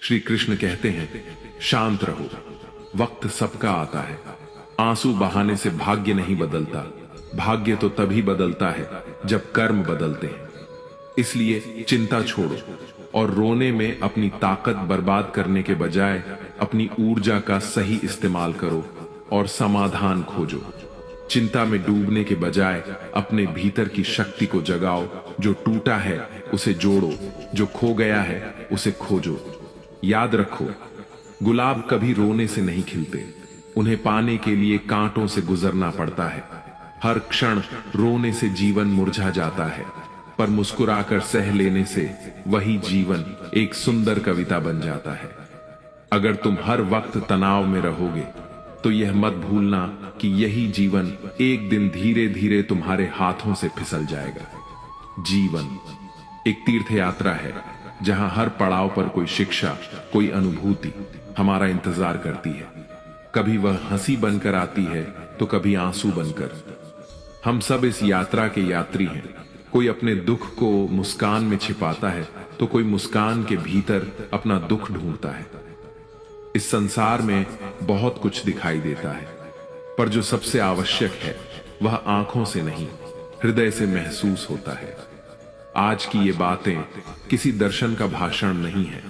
श्री कृष्ण कहते हैं, शांत रहो, वक्त सबका आता है। आंसू बहाने से भाग्य नहीं बदलता, भाग्य तो तभी बदलता है जब कर्म बदलते हैं। इसलिए चिंता छोड़ो और रोने में अपनी ताकत बर्बाद करने के बजाय अपनी ऊर्जा का सही इस्तेमाल करो और समाधान खोजो। चिंता में डूबने के बजाय अपने भीतर की शक्ति को जगाओ। जो टूटा है उसे जोड़ो, जो खो गया है उसे खोजो। याद रखो, गुलाब कभी रोने से नहीं खिलते, उन्हें पाने के लिए कांटों से गुजरना पड़ता है। हर क्षण रोने से जीवन मुरझा जाता है, पर मुस्कुराकर सह लेने से वही जीवन एक सुंदर कविता बन जाता है। अगर तुम हर वक्त तनाव में रहोगे तो यह मत भूलना कि यही जीवन एक दिन धीरे धीरे तुम्हारे हाथों से फिसल जाएगा। जीवन एक तीर्थ यात्रा है, जहां हर पड़ाव पर कोई शिक्षा, कोई अनुभूति हमारा इंतजार करती है। कभी वह हंसी बनकर आती है तो कभी आंसू बनकर। हम सब इस यात्रा के यात्री हैं। कोई अपने दुख को मुस्कान में छिपाता है तो कोई मुस्कान के भीतर अपना दुख ढूंढता है। इस संसार में बहुत कुछ दिखाई देता है, पर जो सबसे आवश्यक है वह आंखों से नहीं, हृदय से महसूस होता है। आज की ये बातें किसी दर्शन का भाषण नहीं है,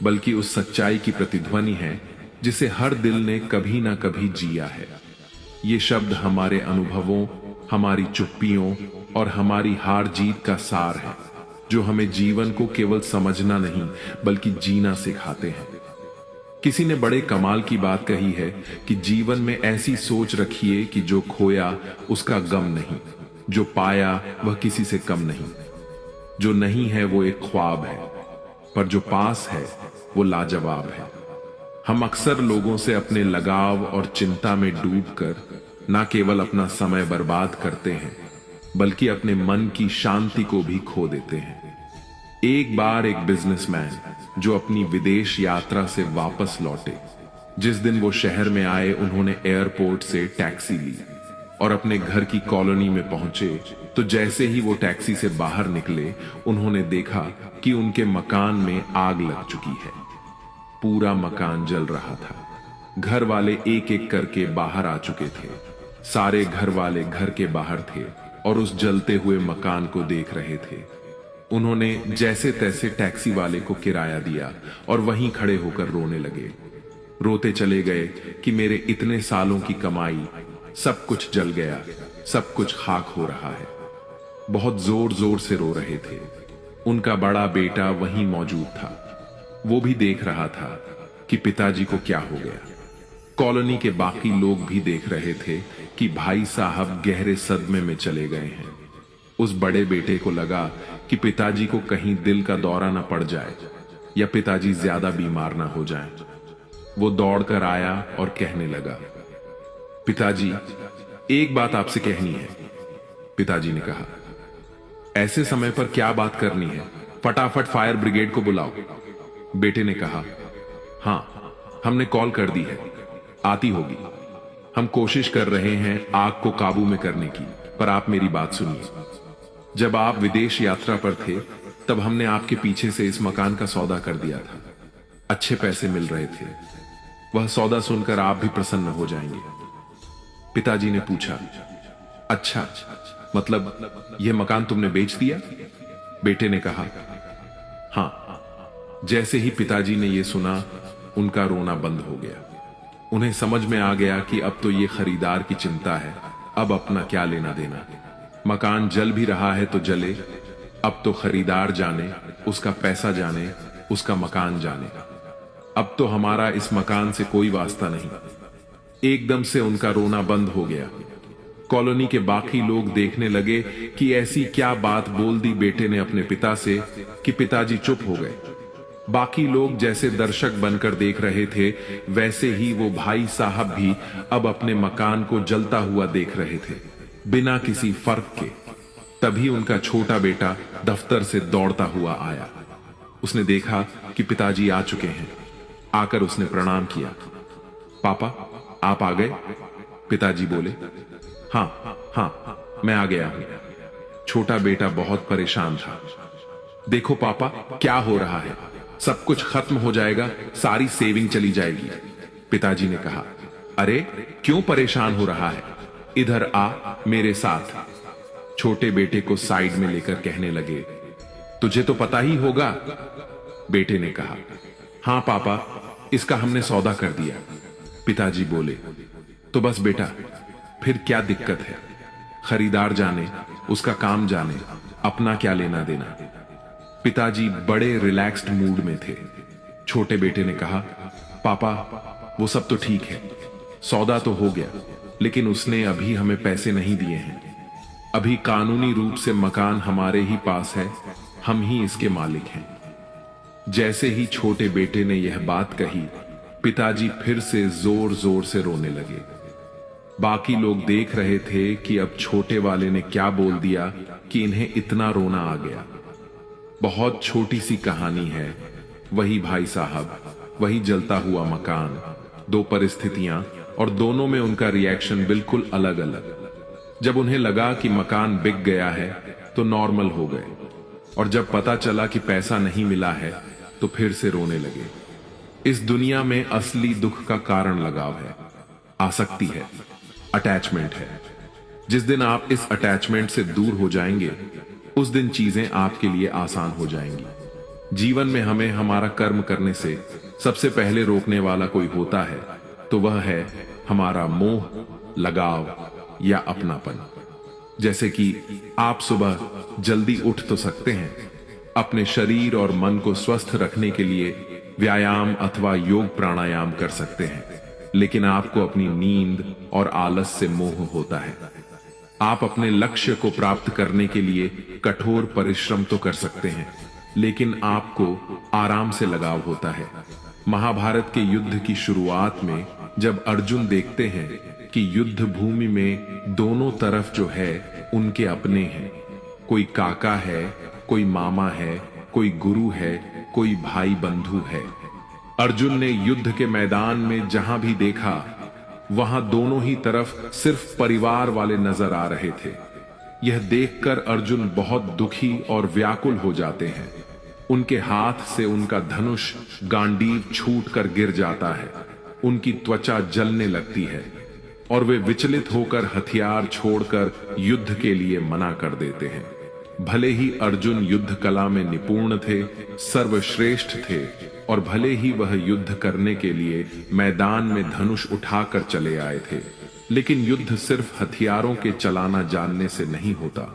बल्कि उस सच्चाई की प्रतिध्वनि है जिसे हर दिल ने कभी ना कभी जिया है। ये शब्द हमारे अनुभवों, हमारी चुप्पियों और हमारी हार जीत का सार है, जो हमें जीवन को केवल समझना नहीं बल्कि जीना सिखाते हैं। किसी ने बड़े कमाल की बात कही है कि जीवन में ऐसी सोच रखिए कि जो खोया उसका गम नहीं, जो पाया वह किसी से कम नहीं। जो नहीं है वो एक ख्वाब है, पर जो पास है वो लाजवाब है। हम अक्सर लोगों से अपने लगाव और चिंता में डूबकर ना केवल अपना समय बर्बाद करते हैं, बल्कि अपने मन की शांति को भी खो देते हैं। एक बार एक बिजनेसमैन जो अपनी विदेश यात्रा से वापस लौटे, जिस दिन वो शहर में आए उन्होंने एयरपोर्ट से टैक्सी ली और अपने घर की कॉलोनी में पहुंचे तो जैसे ही वो टैक्सी से बाहर निकले उन्होंने देखा कि उनके मकान में आग लग चुकी है। पूरा मकान जल रहा था। घर वाले एक एक करके बाहर आ चुके थे। सारे घर वाले घर के बाहर थे और उस जलते हुए मकान को देख रहे थे। उन्होंने जैसे तैसे टैक्सी वाले को किराया दिया और वहीं खड़े होकर रोने लगे। रोते चले गए कि मेरे इतने सालों की कमाई, सब कुछ जल गया, सब कुछ खाक हो रहा है। बहुत जोर जोर से रो रहे थे। उनका बड़ा बेटा वहीं मौजूद था। वो भी देख रहा था कि पिताजी को क्या हो गया। कॉलोनी के बाकी लोग भी देख रहे थे कि भाई साहब गहरे सदमे में चले गए हैं। उस बड़े बेटे को लगा कि पिताजी को कहीं दिल का दौरा ना पड़ जाए या पिताजी ज्यादा बीमार ना हो जाएं। वो दौड़कर आया और कहने लगा, पिताजी, एक बात आपसे कहनी है। पिताजी ने कहा, ऐसे समय पर क्या बात करनी है? फटाफट फायर ब्रिगेड को बुलाओ। बेटे ने कहा, हां, हमने कॉल कर दी है, आती होगी। हम कोशिश कर रहे हैं आग को काबू में करने की, पर आप मेरी बात सुनिए। जब आप विदेश यात्रा पर थे तब हमने आपके पीछे से इस मकान का सौदा कर दिया था। अच्छे पैसे मिल रहे थे। वह सौदा सुनकर आप भी प्रसन्न हो जाएंगे। पिताजी ने पूछा, अच्छा, मतलब यह मकान तुमने बेच दिया? बेटे ने कहा, हां। जैसे ही पिताजी ने यह सुना, उनका रोना बंद हो गया। उन्हें समझ में आ गया कि अब तो यह खरीदार की चिंता है, अब अपना क्या लेना देना। मकान जल भी रहा है तो जले, अब तो खरीदार जाने, उसका पैसा जाने, उसका मकान जाने। अब तो हमारा इस मकान से कोई वास्ता नहीं। एकदम से उनका रोना बंद हो गया। कॉलोनी के बाकी लोग देखने लगे कि ऐसी क्या बात बोल दी बेटे ने अपने पिता से कि पिताजी चुप हो गए। बाकी लोग जैसे दर्शक बनकर देख रहे थे, वैसे ही वो भाई साहब भी अब अपने मकान को जलता हुआ देख रहे थे, बिना किसी फर्क के। तभी उनका छोटा बेटा दफ्तर से दौड़ता हुआ आया। उसने देखा कि पिताजी आ चुके हैं। आकर उसने प्रणाम किया। पापा, आप आ गए? पिताजी बोले, हां हां, मैं आ गया हूं। छोटा बेटा बहुत परेशान था। देखो पापा, क्या हो रहा है? सब कुछ खत्म हो जाएगा, सारी सेविंग चली जाएगी। पिताजी ने कहा, अरे क्यों परेशान हो रहा है, इधर आ मेरे साथ। छोटे बेटे को साइड में लेकर कहने लगे, तुझे तो पता ही होगा। बेटे ने कहा, हां पापा, इसका हमने सौदा कर दिया। पिताजी बोले, तो बस बेटा, फिर क्या दिक्कत है, खरीदार जाने, उसका काम जाने, अपना क्या लेना देना। पिताजी बड़े रिलैक्स्ड मूड में थे। छोटे बेटे ने कहा, पापा वो सब तो ठीक है, सौदा तो हो गया, लेकिन उसने अभी हमें पैसे नहीं दिए हैं। अभी कानूनी रूप से मकान हमारे ही पास है, हम ही इसके मालिक हैं। जैसे ही छोटे बेटे ने यह बात कही, पिताजी फिर से जोर जोर से रोने लगे। बाकी लोग देख रहे थे कि अब छोटे वाले ने क्या बोल दिया कि इन्हें इतना रोना आ गया। बहुत छोटी सी कहानी है, वही भाई साहब, वही जलता हुआ मकान, दो परिस्थितियां, और दोनों में उनका रिएक्शन बिल्कुल अलग अलग। जब उन्हें लगा कि मकान बिक गया है तो नॉर्मल हो गए, और जब पता चला कि पैसा नहीं मिला है तो फिर से रोने लगे। इस दुनिया में असली दुख का कारण लगाव है, आसक्ति है, अटैचमेंट है। जिस दिन आप इस अटैचमेंट से दूर हो जाएंगे, उस दिन चीजें आपके लिए आसान हो जाएंगी। जीवन में हमें हमारा कर्म करने से सबसे पहले रोकने वाला कोई होता है तो वह है हमारा मोह, लगाव या अपनापन। जैसे कि आप सुबह जल्दी उठ तो सकते हैं, अपने शरीर और मन को स्वस्थ रखने के लिए व्यायाम अथवा योग प्राणायाम कर सकते हैं, लेकिन आपको अपनी नींद और आलस से मोह होता है। आप अपने लक्ष्य को प्राप्त करने के लिए कठोर परिश्रम तो कर सकते हैं, लेकिन आपको आराम से लगाव होता है। महाभारत के युद्ध की शुरुआत में जब अर्जुन देखते हैं कि युद्ध भूमि में दोनों तरफ जो है उनके अपने हैं, कोई काका है, कोई मामा है, कोई गुरु है, कोई भाई बंधु है। अर्जुन ने युद्ध के मैदान में जहां भी देखा, वहां दोनों ही तरफ सिर्फ परिवार वाले नजर आ रहे थे। यह देखकर अर्जुन बहुत दुखी और व्याकुल हो जाते हैं। उनके हाथ से उनका धनुष गांडीव छूटकर गिर जाता है, उनकी त्वचा जलने लगती है और वे विचलित होकर हथियार छोड़कर युद्ध के लिए मना कर देते हैं। भले ही अर्जुन युद्ध कला में निपुण थे, सर्वश्रेष्ठ थे, और भले ही वह युद्ध करने के लिए मैदान में धनुष उठाकर चले आए थे, लेकिन युद्ध सिर्फ हथियारों के चलाना जानने से नहीं होता।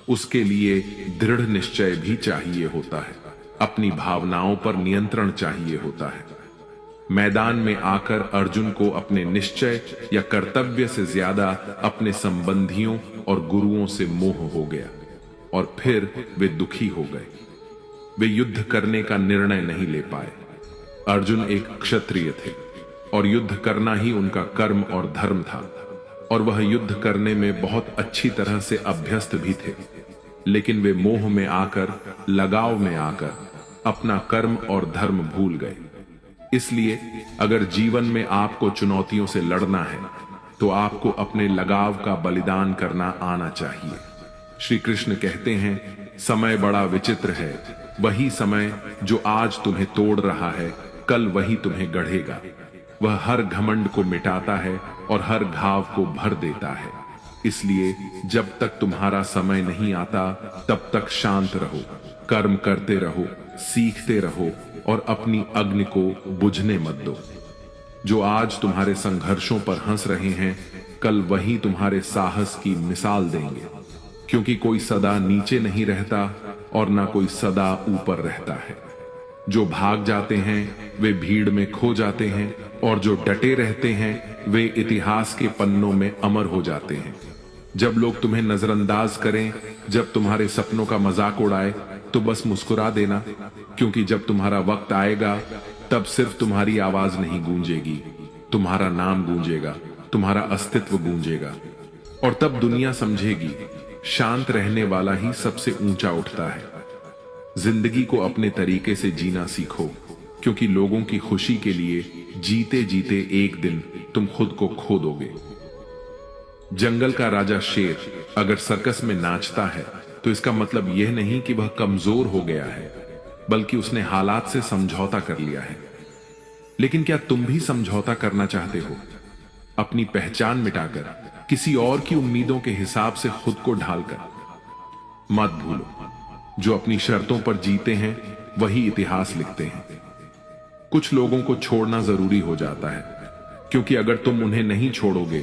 उसके लिए दृढ़ निश्चय भी चाहिए होता है, अपनी भावनाओं पर नियंत्रण चाहिए होता है। मैदान में आकर अर्जुन को अपने निश्चय या कर्तव्य से ज्यादा अपने संबंधियों और गुरुओं से मोह हो गया, और फिर वे दुखी हो गए। वे युद्ध करने का निर्णय नहीं ले पाए। अर्जुन एक क्षत्रिय थे और युद्ध करना ही उनका कर्म और धर्म था, और वह युद्ध करने में बहुत अच्छी तरह से अभ्यस्त भी थे, लेकिन वे मोह में आकर, लगाव में आकर अपना कर्म और धर्म भूल गए। इसलिए अगर जीवन में आपको चुनौतियों से लड़ना है तो आपको अपने लगाव का बलिदान करना आना चाहिए। श्री कृष्ण कहते हैं, समय बड़ा विचित्र है, वही समय जो आज तुम्हें तोड़ रहा है, कल वही तुम्हें गढ़ेगा। वह हर घमंड को मिटाता है और हर घाव को भर देता है। इसलिए जब तक तुम्हारा समय नहीं आता, तब तक शांत रहो, कर्म करते रहो, सीखते रहो और अपनी अग्नि को बुझने मत दो। जो आज तुम्हारे संघर्षों पर हंस रहे हैं, कल वही तुम्हारे साहस की मिसाल देंगे, क्योंकि कोई सदा नीचे नहीं रहता और ना कोई सदा ऊपर रहता है। जो भाग जाते हैं वे भीड़ में खो जाते हैं, और जो डटे रहते हैं वे इतिहास के पन्नों में अमर हो जाते हैं। जब लोग तुम्हें नजरअंदाज करें, जब तुम्हारे सपनों का मजाक उड़ाए, तो बस मुस्कुरा देना, क्योंकि जब तुम्हारा वक्त आएगा तब सिर्फ तुम्हारी आवाज नहीं गूंजेगी, तुम्हारा नाम गूंजेगा, तुम्हारा अस्तित्व गूंजेगा, और तब दुनिया समझेगी शांत रहने वाला ही सबसे ऊंचा उठता है। जिंदगी को अपने तरीके से जीना सीखो, क्योंकि लोगों की खुशी के लिए जीते जीते एक दिन तुम खुद को खो दोगे। जंगल का राजा शेर अगर सर्कस में नाचता है तो इसका मतलब यह नहीं कि वह कमजोर हो गया है। बल्कि उसने हालात से समझौता कर लिया है। लेकिन क्या तुम भी समझौता करना चाहते हो? अपनी पहचान मिटाकर किसी और की उम्मीदों के हिसाब से खुद को ढालकर? मत भूलो, जो अपनी शर्तों पर जीते हैं वही इतिहास लिखते हैं। कुछ लोगों को छोड़ना जरूरी हो जाता है, क्योंकि अगर तुम उन्हें नहीं छोड़ोगे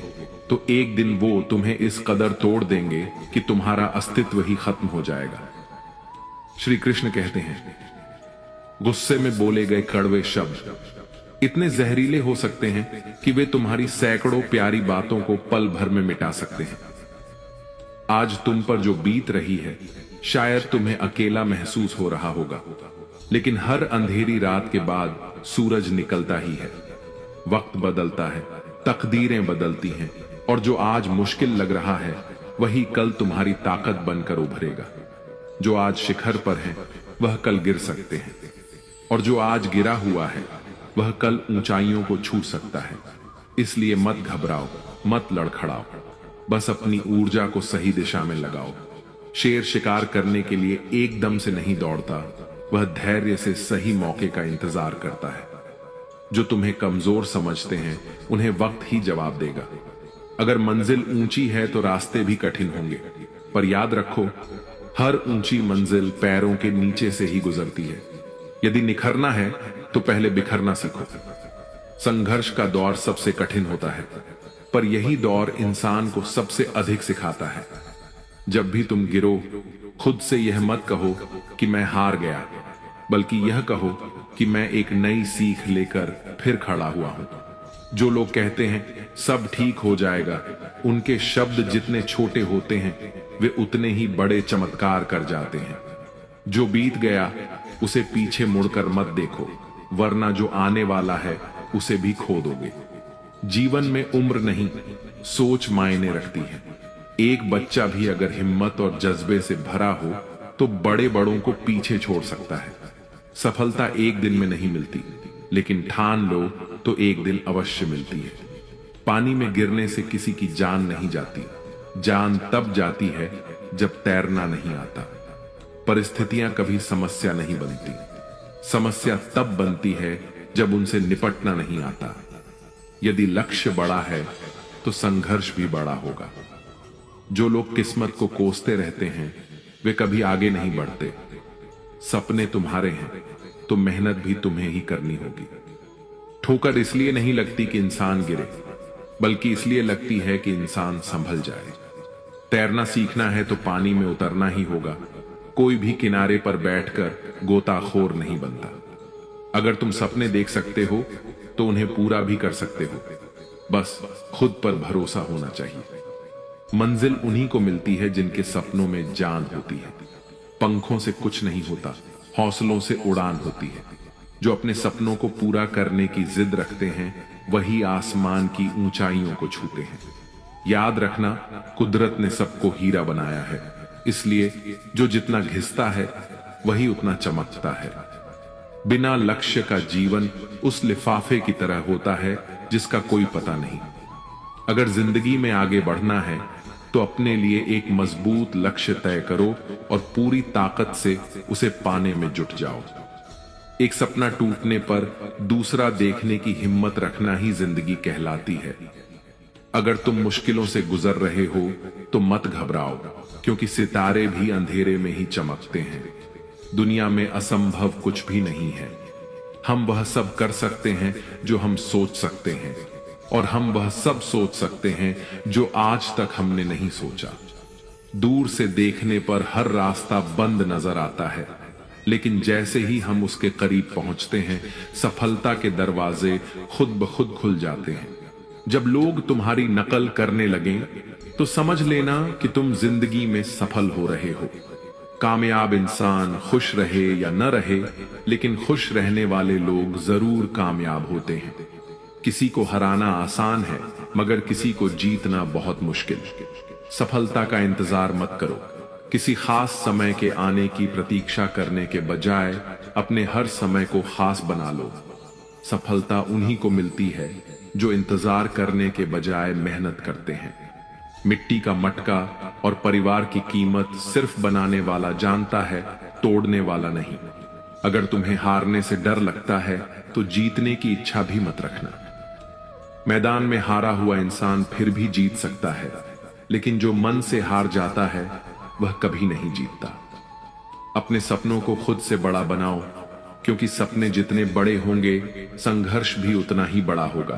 तो एक दिन वो तुम्हें इस कदर तोड़ देंगे कि तुम्हारा अस्तित्व ही खत्म हो जाएगा। श्री कृष्ण कहते हैं, गुस्से में बोले गए कड़वे शब्द इतने जहरीले हो सकते हैं कि वे तुम्हारी सैकड़ों प्यारी बातों को पल भर में मिटा सकते हैं। आज तुम पर जो बीत रही है शायद तुम्हें अकेला महसूस हो रहा होगा, लेकिन हर अंधेरी रात के बाद सूरज निकलता ही है। वक्त बदलता है, तकदीरें बदलती हैं, और जो आज मुश्किल लग रहा है वही कल तुम्हारी ताकत बनकर उभरेगा। जो आज शिखर पर है वह कल गिर सकते हैं, और जो आज गिरा हुआ है वह कल ऊंचाइयों को छू सकता है। इसलिए मत घबराओ, मत लड़खड़ाओ, बस अपनी ऊर्जा को सही दिशा में लगाओ। शेर शिकार करने के लिए एकदम से नहीं दौड़ता, वह धैर्य से सही मौके का इंतजार करता है। जो तुम्हें कमजोर समझते हैं उन्हें वक्त ही जवाब देगा। अगर मंजिल ऊंची है तो रास्ते भी कठिन होंगे, पर याद रखो, हर ऊंची मंजिल पैरों के नीचे से ही गुजरती है। यदि निखरना है तो पहले बिखरना सीखो। संघर्ष का दौर सबसे कठिन होता है, पर यही दौर इंसान को सबसे अधिक सिखाता है। जब भी तुम गिरो, खुद से यह मत कहो कि मैं हार गया, बल्कि यह कहो कि मैं एक नई सीख लेकर फिर खड़ा हुआ हूं। जो लोग कहते हैं सब ठीक हो जाएगा, उनके शब्द जितने छोटे होते हैं वे उतने ही बड़े चमत्कार कर जाते हैं। जो बीत गया उसे पीछे मुड़कर मत देखो, वरना जो आने वाला है उसे भी खो दोगे। जीवन में उम्र नहीं, सोच मायने रखती है। एक बच्चा भी अगर हिम्मत और जज्बे से भरा हो तो बड़े बड़ों को पीछे छोड़ सकता है। सफलता एक दिन में नहीं मिलती, लेकिन ठान लो तो एक दिन अवश्य मिलती है। पानी में गिरने से किसी की जान नहीं जाती, जान तब जाती है जब तैरना नहीं आता। परिस्थितियां कभी समस्या नहीं बनती, समस्या तब बनती है जब उनसे निपटना नहीं आता। यदि लक्ष्य बड़ा है तो संघर्ष भी बड़ा होगा। जो लोग किस्मत को कोसते रहते हैं वे कभी आगे नहीं बढ़ते। सपने तुम्हारे हैं तो मेहनत भी तुम्हें ही करनी होगी। ठोकर इसलिए नहीं लगती कि इंसान गिरे, बल्कि इसलिए लगती है कि इंसान संभल जाए। तैरना सीखना है तो पानी में उतरना ही होगा। कोई भी किनारे पर बैठकर गोताखोर नहीं बनता। अगर तुम सपने देख सकते हो तो उन्हें पूरा भी कर सकते हो, बस खुद पर भरोसा होना चाहिए। मंजिल उन्हीं को मिलती है जिनके सपनों में जान होती है। पंखों से कुछ नहीं होता, हौसलों से उड़ान होती है। जो अपने सपनों को पूरा करने की जिद रखते हैं वही आसमान की ऊंचाइयों को छूते हैं। याद रखना, कुदरत ने सबको हीरा बनाया है, इसलिए जो जितना घिसता है वही उतना चमकता है। बिना लक्ष्य का जीवन उस लिफाफे की तरह होता है जिसका कोई पता नहीं। अगर जिंदगी में आगे बढ़ना है तो अपने लिए एक मजबूत लक्ष्य तय करो और पूरी ताकत से उसे पाने में जुट जाओ। एक सपना टूटने पर दूसरा देखने की हिम्मत रखना ही जिंदगी कहलाती है। अगर तुम मुश्किलों से गुजर रहे हो तो मत घबराओ, क्योंकि सितारे भी अंधेरे में ही चमकते हैं। दुनिया में असंभव कुछ भी नहीं है। हम वह सब कर सकते हैं जो हम सोच सकते हैं, और हम वह सब सोच सकते हैं जो आज तक हमने नहीं सोचा। दूर से देखने पर हर रास्ता बंद नजर आता है, लेकिन जैसे ही हम उसके करीब पहुंचते हैं सफलता के दरवाजे खुद ब खुद खुल जाते हैं। जब लोग तुम्हारी नकल करने लगें तो समझ लेना कि तुम जिंदगी में सफल हो रहे हो। कामयाब इंसान खुश रहे या न रहे, लेकिन खुश रहने वाले लोग जरूर कामयाब होते हैं। किसी को हराना आसान है, मगर किसी को जीतना बहुत मुश्किल। सफलता का इंतजार मत करो। किसी खास समय के आने की प्रतीक्षा करने के बजाय अपने हर समय को खास बना लो। सफलता उन्हीं को मिलती है जो इंतजार करने के बजाय मेहनत करते हैं। मिट्टी का मटका और परिवार की कीमत सिर्फ बनाने वाला जानता है, तोड़ने वाला नहीं। अगर तुम्हें हारने से डर लगता है तो जीतने की इच्छा भी मत रखना। मैदान में हारा हुआ इंसान फिर भी जीत सकता है, लेकिन जो मन से हार जाता है वह कभी नहीं जीतता। अपने सपनों को खुद से बड़ा बनाओ, क्योंकि सपने जितने बड़े होंगे संघर्ष भी उतना ही बड़ा होगा,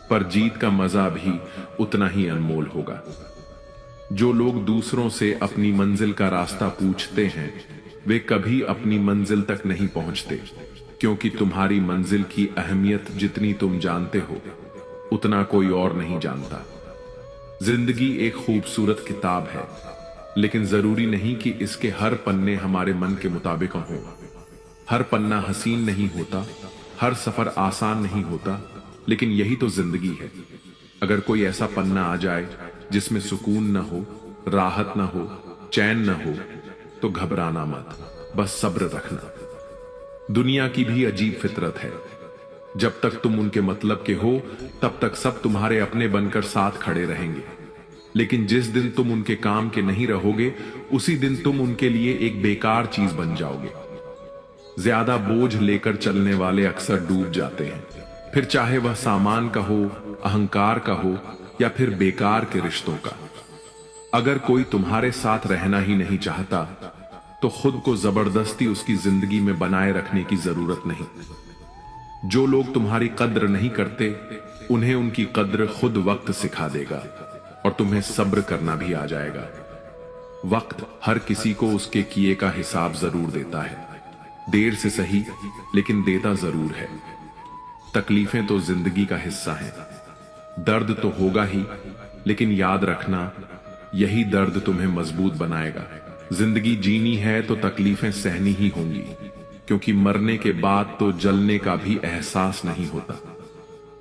पर जीत का मजा भी उतना ही अनमोल होगा। जो लोग दूसरों से अपनी मंजिल का रास्ता पूछते हैं वे कभी अपनी मंजिल तक नहीं पहुंचते, क्योंकि तुम्हारी मंजिल की अहमियत जितनी तुम जानते हो उतना कोई और नहीं जानता। जिंदगी एक खूबसूरत किताब है, लेकिन जरूरी नहीं कि इसके हर पन्ने हमारे मन के मुताबिक हों। हर पन्ना हसीन नहीं होता, हर सफर आसान नहीं होता, लेकिन यही तो जिंदगी है। अगर कोई ऐसा पन्ना आ जाए जिसमें सुकून न हो, राहत न हो, चैन न हो, तो घबराना मत, बस सब्र रखना। दुनिया की भी अजीब फितरत है, जब तक तुम उनके मतलब के हो तब तक सब तुम्हारे अपने बनकर साथ खड़े रहेंगे, लेकिन जिस दिन तुम उनके काम के नहीं रहोगे उसी दिन तुम उनके लिए एक बेकार चीज बन जाओगे। ज्यादा बोझ लेकर चलने वाले अक्सर डूब जाते हैं, फिर चाहे वह सामान का हो, अहंकार का हो या फिर बेकार के रिश्तों का। अगर कोई तुम्हारे साथ रहना ही नहीं चाहता तो खुद को जबरदस्ती उसकी जिंदगी में बनाए रखने की जरूरत नहीं। जो लोग तुम्हारी कद्र नहीं करते उन्हें उनकी कद्र खुद वक्त सिखा देगा और तुम्हें सब्र करना भी आ जाएगा। वक्त हर किसी को उसके किए का हिसाब जरूर देता है, देर से सही लेकिन देता जरूर है। तकलीफें तो जिंदगी का हिस्सा हैं, दर्द तो होगा ही, लेकिन याद रखना यही दर्द तुम्हें मजबूत बनाएगा। जिंदगी जीनी है तो तकलीफें सहनी ही होंगी, क्योंकि मरने के बाद तो जलने का भी एहसास नहीं होता।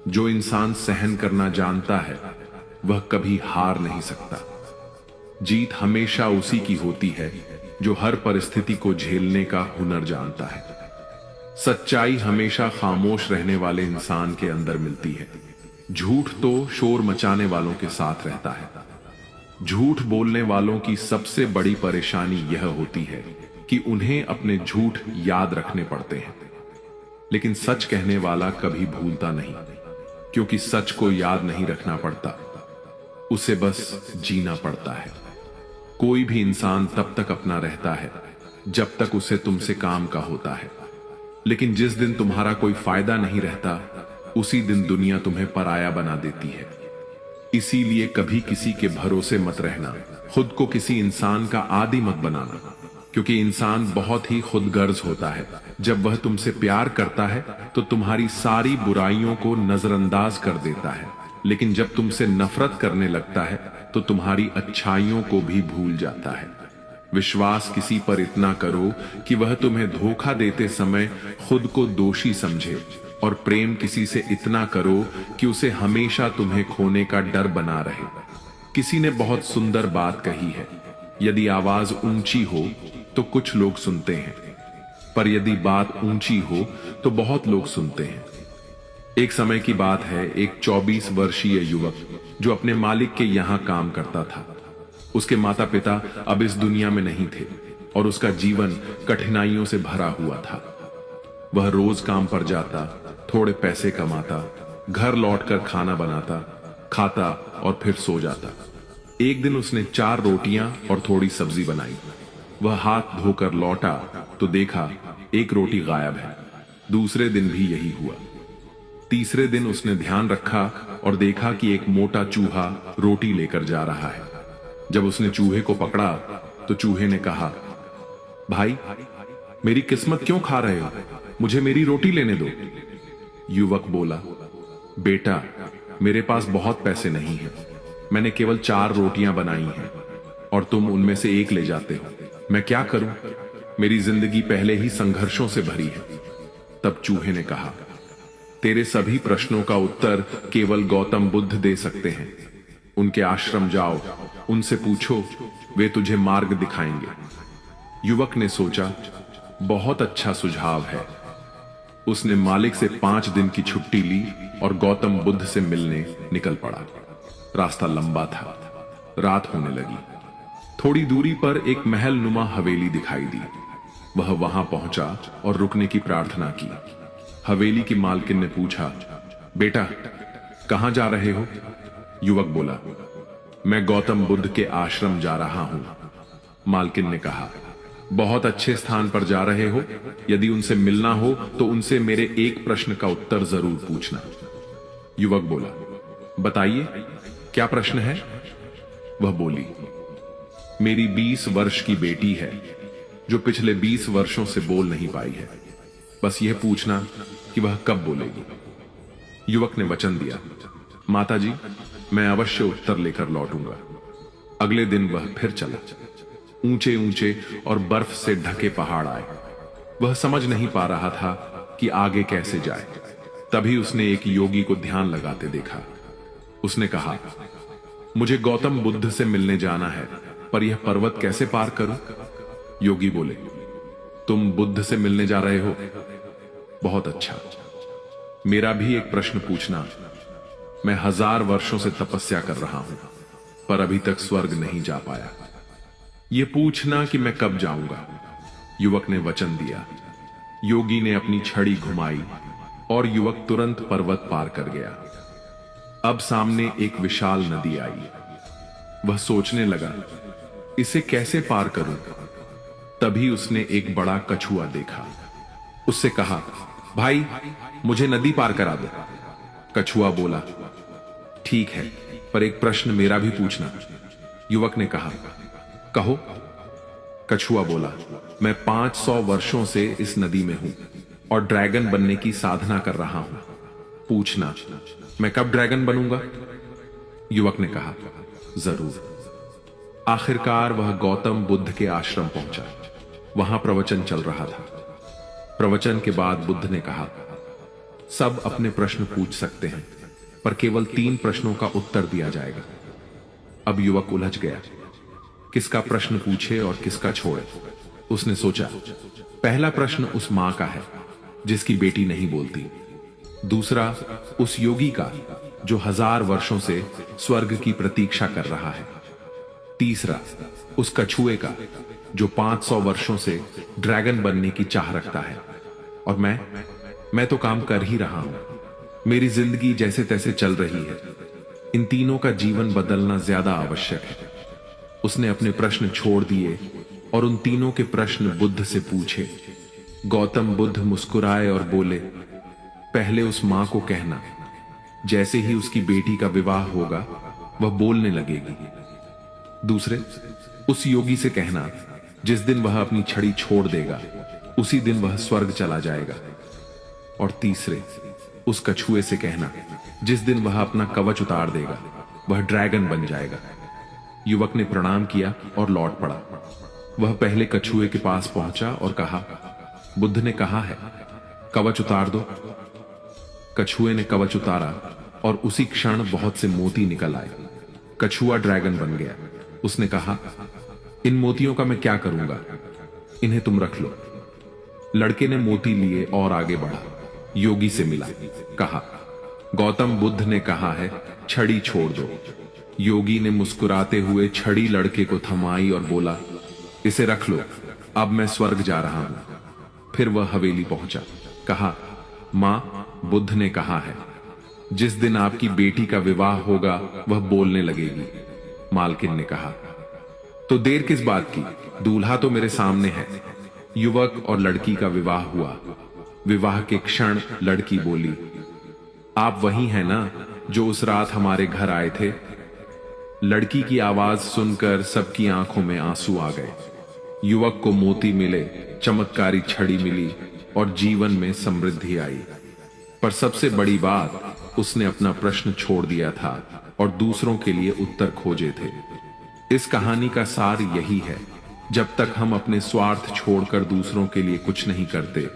जो इंसान सहन करना जानता है वह कभी हार नहीं सकता। जीत हमेशा उसी की होती है जो हर परिस्थिति को झेलने का हुनर जानता है। सच्चाई हमेशा खामोश रहने वाले इंसान के अंदर मिलती है। झूठ तो शोर मचाने वालों के साथ रहता है। झूठ बोलने वालों की सबसे बड़ी परेशानी यह होती है कि उन्हें अपने झूठ याद रखने पड़ते हैं, लेकिन सच कहने वाला कभी भूलता नहीं, क्योंकि सच को याद नहीं रखना पड़ता, उसे बस जीना पड़ता है। कोई भी इंसान तब तक अपना रहता है जब तक उसे तुमसे काम का होता है, लेकिन जिस दिन तुम्हारा कोई फायदा नहीं रहता उसी दिन दुनिया तुम्हें पराया बना देती है। इसीलिए कभी किसी के भरोसे मत रहना, खुद को किसी इंसान का आदी मत बनाना, क्योंकि इंसान बहुत ही खुदगर्ज होता है। जब वह तुमसे प्यार करता है तो तुम्हारी सारी बुराइयों को नजरअंदाज कर देता है, लेकिन जब तुमसे नफरत करने लगता है तो तुम्हारी अच्छाइयों को भी भूल जाता है। विश्वास किसी पर इतना करो कि वह तुम्हें धोखा देते समय खुद को दोषी समझे, और प्रेम किसी से इतना करो कि उसे हमेशा तुम्हें खोने का डर बना रहे। किसी ने बहुत सुंदर बात कही है, यदि आवाज ऊंची हो तो कुछ लोग सुनते हैं, पर यदि बात ऊंची हो तो बहुत लोग सुनते हैं। एक समय की बात है, एक 24 वर्षीय युवक जो अपने मालिक के यहां काम करता था। उसके माता पिता अब इस दुनिया में नहीं थे और उसका जीवन कठिनाइयों से भरा हुआ था। वह रोज काम पर जाता, थोड़े पैसे कमाता, घर लौटकर खाना बनाता, खाता और फिर सो जाता। एक दिन उसने 4 रोटियां और थोड़ी सब्जी बनाई। वह हाथ धोकर लौटा तो देखा एक रोटी गायब है। दूसरे दिन भी यही हुआ। तीसरे दिन उसने ध्यान रखा और देखा कि एक मोटा चूहा रोटी लेकर जा रहा है। जब उसने चूहे को पकड़ा तो चूहे ने कहा, भाई मेरी किस्मत क्यों खा रहे हो, मुझे मेरी रोटी लेने दो। युवक बोला, बेटा मेरे पास बहुत पैसे नहीं हैं, मैंने केवल 4 रोटियां बनाई हैं और तुम उनमें से एक ले जाते हो, मैं क्या करूं, मेरी जिंदगी पहले ही संघर्षों से भरी है। तब चूहे ने कहा, तेरे सभी प्रश्नों का उत्तर केवल गौतम बुद्ध दे सकते हैं। उनके आश्रम जाओ, उनसे पूछो, वे तुझे मार्ग दिखाएंगे। युवक ने सोचा, बहुत अच्छा सुझाव है। उसने मालिक से 5 दिन की छुट्टी ली और गौतम बुद्ध से मिलने निकल पड़ा। रास्ता लंबा था, रात होने लगी। थोड़ी दूरी पर एक महल नुमा हवेली दिखाई दी। वह वहां पहुंचा और रुकने की प्रार्थना की। हवेली की मालकिन ने पूछा, बेटा कहां जा रहे हो? युवक बोला, मैं गौतम बुद्ध के आश्रम जा रहा हूं। मालकिन ने कहा, बहुत अच्छे स्थान पर जा रहे हो। यदि उनसे मिलना हो तो उनसे मेरे एक प्रश्न का उत्तर जरूर पूछना। युवक बोला, बताइए क्या प्रश्न है? वह बोली, मेरी 20 वर्ष की बेटी है जो पिछले 20 वर्षों से बोल नहीं पाई है। बस यह पूछना कि वह कब बोलेगी। युवक ने वचन दिया, माताजी मैं अवश्य उत्तर लेकर लौटूंगा। अगले दिन वह फिर चला। ऊंचे ऊंचे और बर्फ से ढके पहाड़ आए। वह समझ नहीं पा रहा था कि आगे कैसे जाए। तभी उसने एक योगी को ध्यान लगाते देखा। उसने कहा, मुझे गौतम बुद्ध से मिलने जाना है, पर यह पर्वत कैसे पार करूं? योगी बोले, तुम बुद्ध से मिलने जा रहे हो? बहुत अच्छा। मेरा भी एक प्रश्न पूछना। मैं 1000 वर्षों से तपस्या कर रहा हूं, पर अभी तक स्वर्ग नहीं जा पाया। यह पूछना कि मैं कब जाऊंगा। युवक ने वचन दिया। योगी ने अपनी छड़ी घुमाई और युवक तुरंत पर्वत पार कर गया। अब सामने एक विशाल नदी आई। वह सोचने लगा, इसे कैसे पार करूं? तभी उसने एक बड़ा कछुआ देखा। उससे कहा, भाई मुझे नदी पार करा दो। कछुआ बोला, ठीक है, पर एक प्रश्न मेरा भी पूछना। युवक ने कहा, कहो। कछुआ बोला, मैं 500 वर्षों से इस नदी में हूं और ड्रैगन बनने की साधना कर रहा हूं। पूछना मैं कब ड्रैगन बनूंगा? युवक ने कहा, जरूर। आखिरकार वह गौतम बुद्ध के आश्रम पहुंचा। वहां प्रवचन चल रहा था। प्रवचन के बाद बुद्ध ने कहा, सब अपने प्रश्न पूछ सकते हैं, पर केवल 3 प्रश्नों का उत्तर दिया जाएगा। अब युवक उलझ गया, किसका प्रश्न पूछे और किसका छोड़े। उसने सोचा, पहला प्रश्न उस मां का है जिसकी बेटी नहीं बोलती। दूसरा उस योगी का जो 1000 वर्षों से स्वर्ग की प्रतीक्षा कर रहा है। तीसरा उस कछुए का जो 500 वर्षों से ड्रैगन बनने की चाह रखता है। और मैं तो काम कर ही रहा हूं। मेरी जिंदगी जैसे तैसे चल रही है। इन तीनों का जीवन बदलना ज्यादा आवश्यक है। उसने अपने प्रश्न छोड़ दिए और उन तीनों के प्रश्न बुद्ध से पूछे। गौतम बुद्ध मुस्कुराए और बोले, पहले उस मां को कहना, जैसे ही उसकी बेटी का विवाह होगा वह बोलने लगेगी। दूसरे उस योगी से कहना, जिस दिन वह अपनी छड़ी छोड़ देगा उसी दिन वह स्वर्ग चला जाएगा। और तीसरे उस कछुए से कहना, जिस दिन वह अपना कवच उतार देगा वह ड्रैगन बन जाएगा। युवक ने प्रणाम किया और लौट पड़ा। वह पहले कछुए के पास पहुंचा और कहा, बुद्ध ने कहा है कवच उतार दो। कछुए ने कवच उतारा और उसी क्षण बहुत से मोती निकल आए। कछुआ ड्रैगन बन गया। उसने कहा, इन मोतियों का मैं क्या करूंगा? इन्हें तुम रख लो। लड़के ने मोती लिए और आगे बढ़ा। योगी से मिला, कहा, गौतम बुद्ध ने कहा है छड़ी छोड़ दो। योगी ने मुस्कुराते हुए छड़ी लड़के को थमाई और बोला, इसे रख लो, अब मैं स्वर्ग जा रहा हूं। फिर वह हवेली पहुंचा। कहा, मां, बुद्ध ने कहा है जिस दिन आपकी बेटी का विवाह होगा वह बोलने लगेगी। मालकिन ने कहा, तो देर किस बात की? दूल्हा तो मेरे सामने है। युवक और लड़की का विवाह हुआ। विवाह के क्षण लड़की बोली, आप वही हैं ना जो उस रात हमारे घर आए थे? लड़की की आवाज सुनकर सबकी आंखों में आंसू आ गए। युवक को मोती मिले, चमत्कारी छड़ी मिली और जीवन में समृद्धि आई। पर सबसे बड़ी बात, उसने अपना प्रश्न छोड़ दिया था और दूसरों के लिए उत्तर खोजे थे। इस कहानी का सार यही है, जब तक हम अपने स्वार्थ छोड़कर दूसरों के लिए कुछ नहीं करते,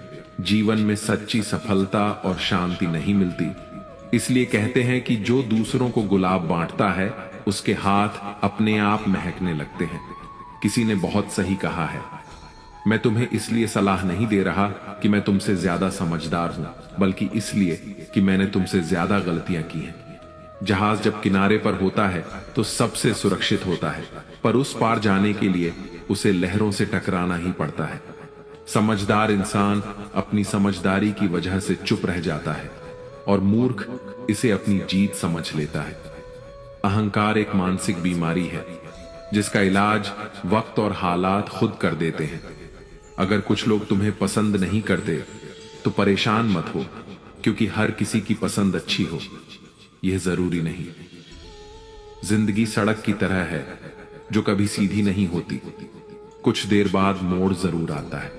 जीवन में सच्ची सफलता और शांति नहीं मिलती। इसलिए कहते हैं कि जो दूसरों को गुलाब बांटता है उसके हाथ अपने आप महकने लगते हैं। किसी ने बहुत सही कहा है। मैं तुम्हें इसलिए सलाह नहीं दे रहा कि मैं तुमसे ज्यादा समझदार हूं, बल्कि इसलिए कि मैंने तुमसे ज्यादा गलतियां की हैं। जहाज जब किनारे पर होता है तो सबसे सुरक्षित होता है, पर उस पार जाने के लिए उसे लहरों से टकराना ही पड़ता है। समझदार इंसान अपनी समझदारी की वजह से चुप रह जाता है और मूर्ख इसे अपनी जीत समझ लेता है। अहंकार एक मानसिक बीमारी है जिसका इलाज वक्त और हालात खुद कर देते हैं। अगर कुछ लोग तुम्हें पसंद नहीं करते तो परेशान मत हो, क्योंकि हर किसी की पसंद अच्छी हो यह जरूरी नहीं। जिंदगी सड़क की तरह है जो कभी सीधी नहीं होती, कुछ देर बाद मोड़ जरूर आता है।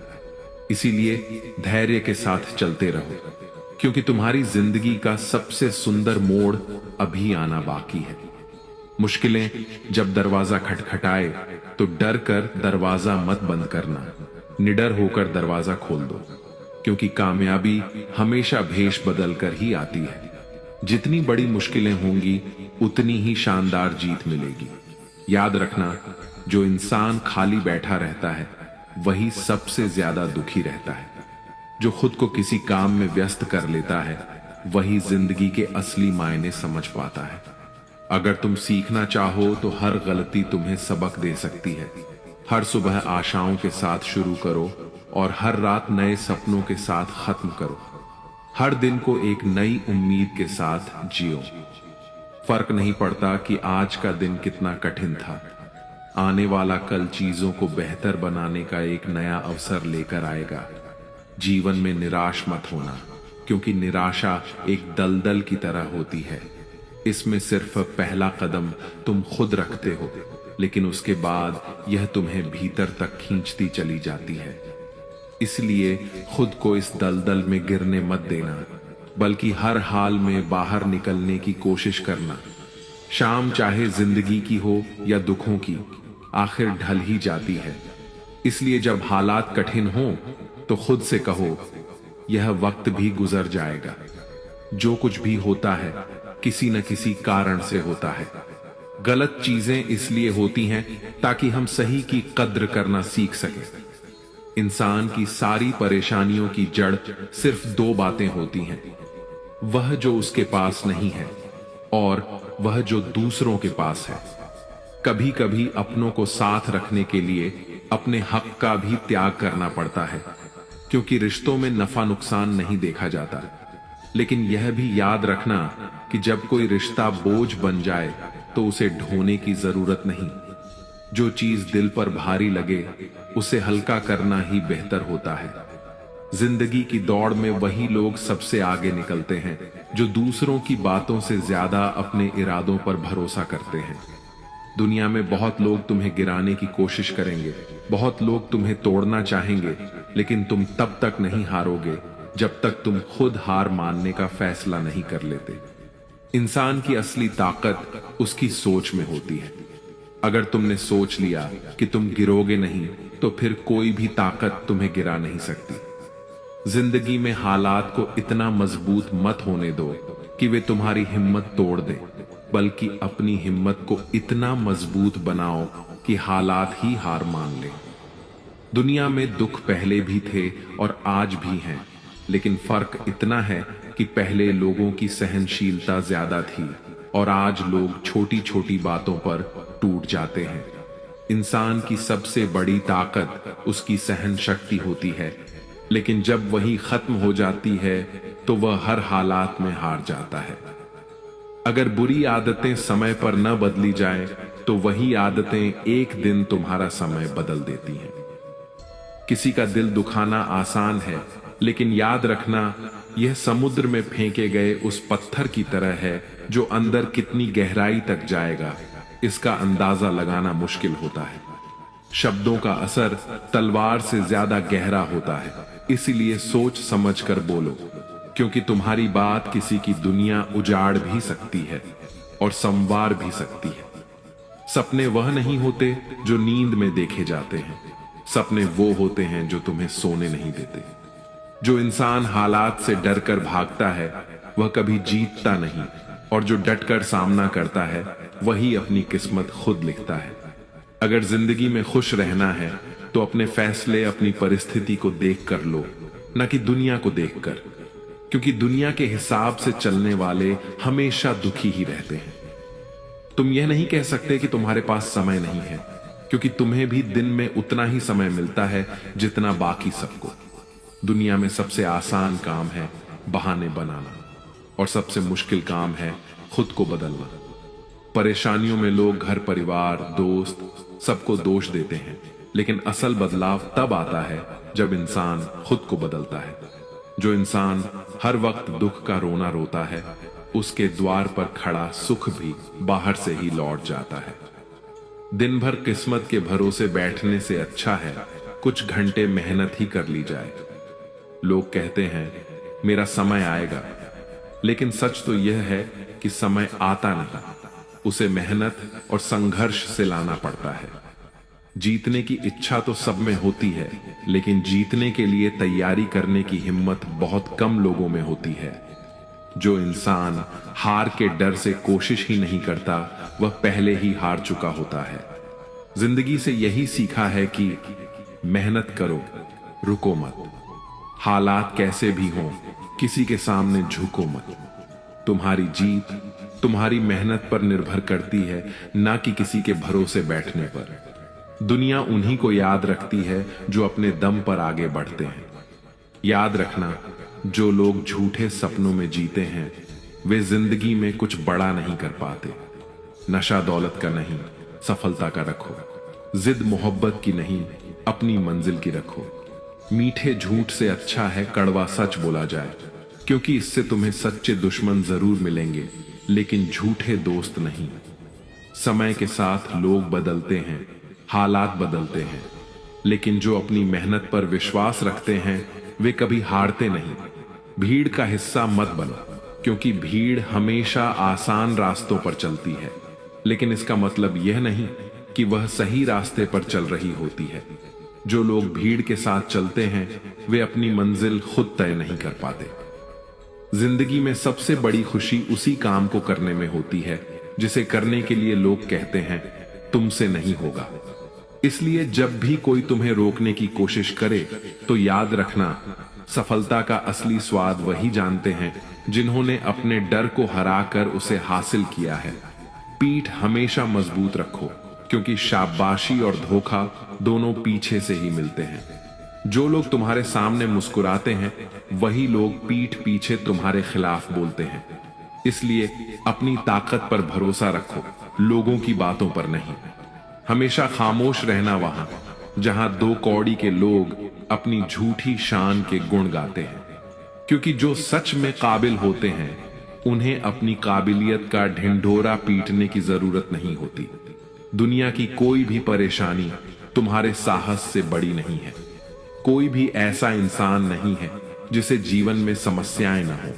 इसीलिए धैर्य के साथ चलते रहो, क्योंकि तुम्हारी जिंदगी का सबसे सुंदर मोड़ अभी आना बाकी है। मुश्किलें जब दरवाजा खटखटाए तो डर कर दरवाजा मत बंद करना, निडर होकर दरवाजा खोल दो, क्योंकि कामयाबी हमेशा भेष बदल कर ही आती है। जितनी बड़ी मुश्किलें होंगी उतनी ही शानदार जीत मिलेगी। याद रखना, जो इंसान खाली बैठा रहता है वही सबसे ज्यादा दुखी रहता है। जो खुद को किसी काम में व्यस्त कर लेता है वही जिंदगी के असली मायने समझ पाता है। अगर तुम सीखना चाहो तो हर गलती तुम्हें सबक दे सकती है। हर सुबह आशाओं के साथ शुरू करो और हर रात नए सपनों के साथ खत्म करो। हर दिन को एक नई उम्मीद के साथ जियो। फर्क नहीं पड़ता कि आज का दिन कितना कठिन था, आने वाला कल चीजों को बेहतर बनाने का एक नया अवसर लेकर आएगा। जीवन में निराश मत होना, क्योंकि निराशा एक दलदल की तरह होती है। इसमें सिर्फ पहला कदम तुम खुद रखते हो, लेकिन उसके बाद यह तुम्हें भीतर तक खींचती चली जाती है। इसलिए खुद को इस दलदल में गिरने मत देना, बल्कि हर हाल में बाहर निकलने की कोशिश करना। शाम चाहे जिंदगी की हो या दुखों की, आखिर ढल ही जाती है। इसलिए जब हालात कठिन हो तो खुद से कहो, यह वक्त भी गुजर जाएगा। जो कुछ भी होता है किसी न किसी कारण से होता है। गलत चीजें इसलिए होती हैं ताकि हम सही की कद्र करना सीख सकें। इंसान की सारी परेशानियों की जड़ सिर्फ दो बातें होती हैं, वह जो उसके पास नहीं है और वह जो दूसरों के पास है। कभी कभी अपनों को साथ रखने के लिए अपने हक का भी त्याग करना पड़ता है, क्योंकि रिश्तों में नफा नुकसान नहीं देखा जाता। लेकिन यह भी याद रखना कि जब कोई रिश्ता बोझ बन जाए तो उसे ढोने की जरूरत नहीं। जो चीज दिल पर भारी लगे उसे हल्का करना ही बेहतर होता है। जिंदगी की दौड़ में वही लोग सबसे आगे निकलते हैं जो दूसरों की बातों से ज्यादा अपने इरादों पर भरोसा करते हैं। दुनिया में बहुत लोग तुम्हें गिराने की कोशिश करेंगे, बहुत लोग तुम्हें तोड़ना चाहेंगे, लेकिन तुम तब तक नहीं हारोगे जब तक तुम खुद हार मानने का फैसला नहीं कर लेते। इंसान की असली ताकत उसकी सोच में होती है। अगर तुमने सोच लिया कि तुम गिरोगे नहीं तो फिर कोई भी ताकत तुम्हें गिरा नहीं सकती। जिंदगी में हालात को इतना मजबूत मत होने दो कि वे तुम्हारी हिम्मत तोड़ दें, बल्कि अपनी हिम्मत को इतना मजबूत बनाओ कि हालात ही हार मान लें। दुनिया में दुख पहले भी थे और आज भी हैं, लेकिन फर्क इतना है कि पहले लोगों की सहनशीलता ज्यादा थी और आज लोग छोटी छोटी बातों पर टूट जाते हैं। इंसान की सबसे बड़ी ताकत उसकी सहन शक्ति होती है, लेकिन जब वही खत्म हो जाती है तो वह हर हालात में हार जाता है। अगर बुरी आदतें समय पर न बदली जाए तो वही आदतें एक दिन तुम्हारा समय बदल देती हैं। किसी का दिल दुखाना आसान है, लेकिन याद रखना, यह समुद्र में फेंके गए उस पत्थर की तरह है जो अंदर कितनी गहराई तक जाएगा इसका अंदाजा लगाना मुश्किल होता है। शब्दों का असर तलवार से ज्यादा गहरा होता है, इसीलिए सोच समझ कर बोलो, क्योंकि तुम्हारी बात किसी की दुनिया उजाड़ भी सकती है और संवार भी सकती है। सपने वह नहीं होते जो नींद में देखे जाते हैं, सपने वो होते हैं जो तुम्हें सोने नहीं देते। जो इंसान हालात से डरकर भागता है वह कभी जीतता नहीं, और जो डटकर सामना करता है वही अपनी किस्मत खुद लिखता है। अगर जिंदगी में खुश रहना है तो अपने फैसले अपनी परिस्थिति को देख कर लो, न कि दुनिया को देखकर, क्योंकि दुनिया के हिसाब से चलने वाले हमेशा दुखी ही रहते हैं। तुम यह नहीं कह सकते कि तुम्हारे पास समय नहीं है, क्योंकि तुम्हें भी दिन में उतना ही समय मिलता है जितना बाकी सबको। दुनिया में सबसे आसान काम है बहाने बनाना और सबसे मुश्किल काम है खुद को बदलना। परेशानियों में लोग घर परिवार दोस्त सबको दोष देते हैं, लेकिन असल बदलाव तब आता है जब इंसान खुद को बदलता है। जो इंसान हर वक्त दुख का रोना रोता है, उसके द्वार पर खड़ा सुख भी बाहर से ही लौट जाता है। दिन भर किस्मत के भरोसे बैठने से अच्छा है कुछ घंटे मेहनत ही कर ली जाए। लोग कहते हैं मेरा समय आएगा, लेकिन सच तो यह है कि समय आता नहीं, उसे मेहनत और संघर्ष से लाना पड़ता है। जीतने की इच्छा तो सब में होती है, लेकिन जीतने के लिए तैयारी करने की हिम्मत बहुत कम लोगों में होती है। जो इंसान हार के डर से कोशिश ही नहीं करता, वह पहले ही हार चुका होता है। जिंदगी से यही सीखा है कि मेहनत करो, रुको मत। हालात कैसे भी हों, किसी के सामने झुको मत। तुम्हारी जीत तुम्हारी मेहनत पर निर्भर करती है, ना कि किसी के भरोसे बैठने पर। दुनिया उन्हीं को याद रखती है जो अपने दम पर आगे बढ़ते हैं। याद रखना, जो लोग झूठे सपनों में जीते हैं वे जिंदगी में कुछ बड़ा नहीं कर पाते। नशा दौलत का नहीं, सफलता का रखो। जिद मोहब्बत की नहीं, अपनी मंजिल की रखो। मीठे झूठ से अच्छा है कड़वा सच बोला जाए, क्योंकि इससे तुम्हें सच्चे दुश्मन जरूर मिलेंगे, लेकिन झूठे दोस्त नहीं। समय के साथ लोग बदलते हैं, हालात बदलते हैं, लेकिन जो अपनी मेहनत पर विश्वास रखते हैं वे कभी हारते नहीं। भीड़ का हिस्सा मत बनो, क्योंकि भीड़ हमेशा आसान रास्तों पर चलती है, लेकिन इसका मतलब यह नहीं कि वह सही रास्ते पर चल रही होती है। जो लोग भीड़ के साथ चलते हैं वे अपनी मंजिल खुद तय नहीं कर पाते। जिंदगी में सबसे बड़ी खुशी उसी काम को करने में होती है जिसे करने के लिए लोग कहते हैं तुमसे नहीं होगा। इसलिए जब भी कोई तुम्हें रोकने की कोशिश करे तो याद रखना, सफलता का असली स्वाद वही जानते हैं जिन्होंने अपने डर को हराकर उसे हासिल किया है। पीठ हमेशा मजबूत रखो, क्योंकि शाबाशी और धोखा दोनों पीछे से ही मिलते हैं। जो लोग तुम्हारे सामने मुस्कुराते हैं वही लोग पीठ पीछे तुम्हारे खिलाफ बोलते हैं। इसलिए अपनी ताकत पर भरोसा रखो, लोगों की बातों पर नहीं। हमेशा खामोश रहना वहां जहां दो कौड़ी के लोग अपनी झूठी शान के गुण गाते हैं, क्योंकि जो सच में काबिल होते हैं उन्हें अपनी काबिलियत का ढिंढोरा पीटने की जरूरत नहीं होती। दुनिया की कोई भी परेशानी तुम्हारे साहस से बड़ी नहीं है। कोई भी ऐसा इंसान नहीं है जिसे जीवन में समस्याएं न हो।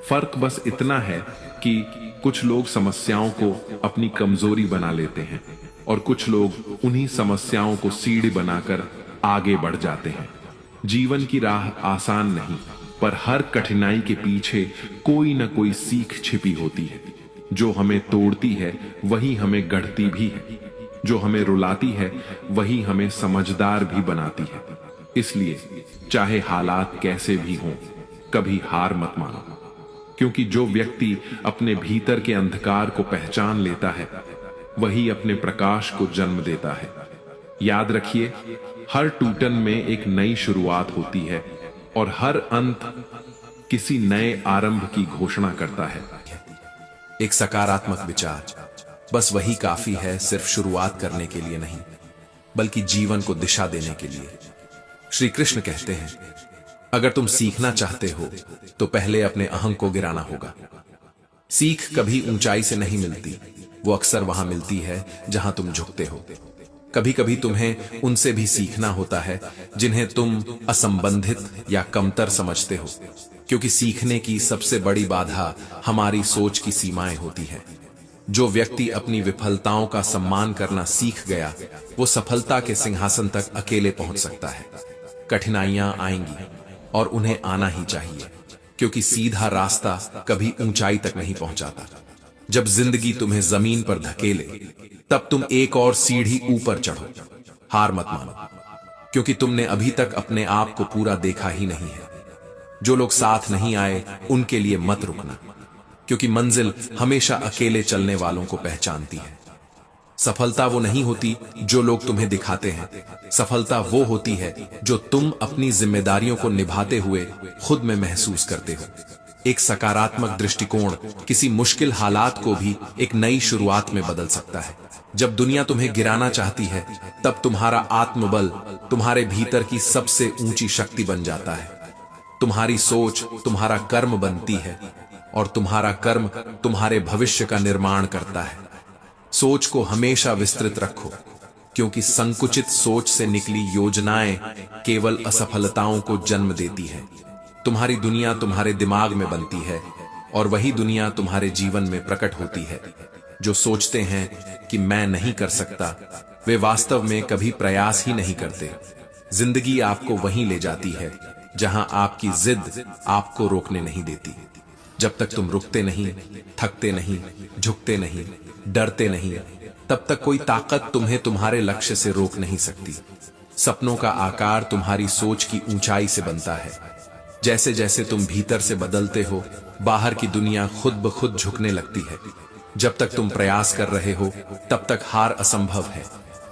फर्क बस इतना है कि कुछ लोग समस्याओं को अपनी कमजोरी बना लेते हैं और कुछ लोग उन्हीं समस्याओं को सीढ़ी बनाकर आगे बढ़ जाते हैं। जीवन की राह आसान नहीं, पर हर कठिनाई के पीछे कोई न कोई सीख छिपी होती है। जो हमें तोड़ती है वही हमें गढ़ती भी है, जो हमें रुलाती है वही हमें समझदार भी बनाती है। इसलिए चाहे हालात कैसे भी हों, कभी हार मत मानो, क्योंकि जो व्यक्ति अपने भीतर के अंधकार को पहचान लेता है वही अपने प्रकाश को जन्म देता है। याद रखिए, हर टूटन में एक नई शुरुआत होती है और हर अंत किसी नए आरंभ की घोषणा करता है। एक सकारात्मक विचार, बस वही काफी है, सिर्फ शुरुआत करने के लिए नहीं, बल्कि जीवन को दिशा देने के लिए। श्री कृष्ण कहते हैं, अगर तुम सीखना चाहते हो तो पहले अपने अहं को गिराना होगा। सीख कभी ऊंचाई से नहीं मिलती, वो अक्सर वहां मिलती है जहां तुम झुकते हो। कभी कभी तुम्हें उनसे भी सीखना होता है जिन्हें तुम असंबंधित या कमतर समझते हो, क्योंकि सीखने की सबसे बड़ी बाधा हमारी सोच की सीमाएं होती हैं। जो व्यक्ति अपनी विफलताओं का सम्मान करना सीख गया वो सफलता के सिंहासन तक अकेले पहुंच सकता है। कठिनाइयां आएंगी और उन्हें आना ही चाहिए, क्योंकि सीधा रास्ता कभी ऊंचाई तक नहीं पहुंचाता। जब जिंदगी तुम्हें जमीन पर धकेले तब तुम एक और सीढ़ी ऊपर चढ़ो। हार मत मानो, क्योंकि तुमने अभी तक अपने आप को पूरा देखा ही नहीं है। जो लोग साथ नहीं आए उनके लिए मत रुकना, क्योंकि मंजिल हमेशा अकेले चलने वालों को पहचानती है। सफलता वो नहीं होती जो लोग तुम्हें दिखाते हैं, सफलता वो होती है जो तुम अपनी जिम्मेदारियों को निभाते हुए खुद में महसूस करते हो। एक सकारात्मक दृष्टिकोण किसी मुश्किल हालात को भी एक नई शुरुआत में बदल सकता है। जब दुनिया तुम्हें गिराना चाहती है, तब तुम्हारा आत्मबल तुम्हारे भीतर की सबसे ऊंची शक्ति बन जाता है। तुम्हारी सोच तुम्हारा कर्म बनती है और तुम्हारा कर्म तुम्हारे भविष्य का निर्माण करता है। सोच को हमेशा विस्तृत रखो, क्योंकि संकुचित सोच से निकली योजनाएं केवल असफलताओं को जन्म देती हैं। तुम्हारी दुनिया तुम्हारे दिमाग में बनती है और वही दुनिया तुम्हारे जीवन में प्रकट होती है। जो सोचते हैं कि मैं नहीं कर सकता, वे वास्तव में कभी प्रयास ही नहीं करते। जिंदगी आपको वहीं ले जाती है जहां आपकी जिद आपको रोकने नहीं देती। जब तक तुम रुकते नहीं, थकते नहीं, झुकते नहीं, डरते नहीं, तब तक कोई ताकत तुम्हें तुम्हारे लक्ष्य से रोक नहीं सकती। सपनों का आकार तुम्हारी सोच की ऊंचाई से बनता है। जैसे जैसे तुम भीतर से बदलते हो, बाहर की दुनिया खुद ब खुद झुकने लगती है। जब तक तुम प्रयास कर रहे हो, तब तक हार असंभव है।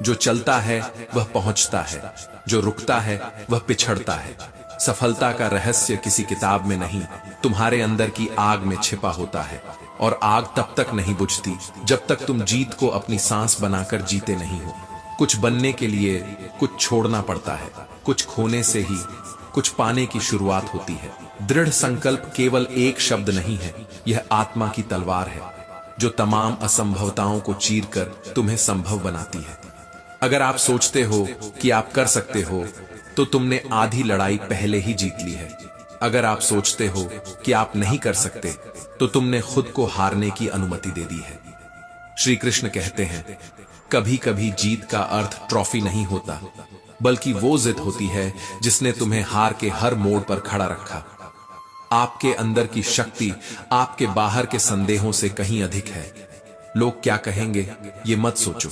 जो चलता है वह पहुंचता है, जो रुकता है वह पिछड़ता है। सफलता का रहस्य किसी किताब में नहीं, तुम्हारे अंदर की आग में छिपा होता है। और आग तब तक नहीं बुझती जब तक तुम जीत को अपनी सांस बनाकर जीते नहीं हो। कुछ बनने के लिए कुछ छोड़ना पड़ता है, कुछ खोने से ही कुछ पाने की शुरुआत होती है। दृढ़ संकल्प केवल एक शब्द नहीं है, यह आत्मा की तलवार है जो तमाम असंभवताओं को चीरकर तुम्हें संभव बनाती है। अगर आप सोचते हो कि आप कर सकते हो, तो तुमने आधी लड़ाई पहले ही जीत ली है। अगर आप सोचते हो कि आप नहीं कर सकते, तो तुमने खुद को हारने की अनुमति दे दी है। श्री कृष्ण कहते हैं, कभी कभी जीत का अर्थ ट्रॉफी नहीं होता, बल्कि वो जिद होती है जिसने तुम्हें हार के हर मोड़ पर खड़ा रखा। आपके अंदर की शक्ति आपके बाहर के संदेहों से कहीं अधिक है। लोग क्या कहेंगे, ये मत सोचो।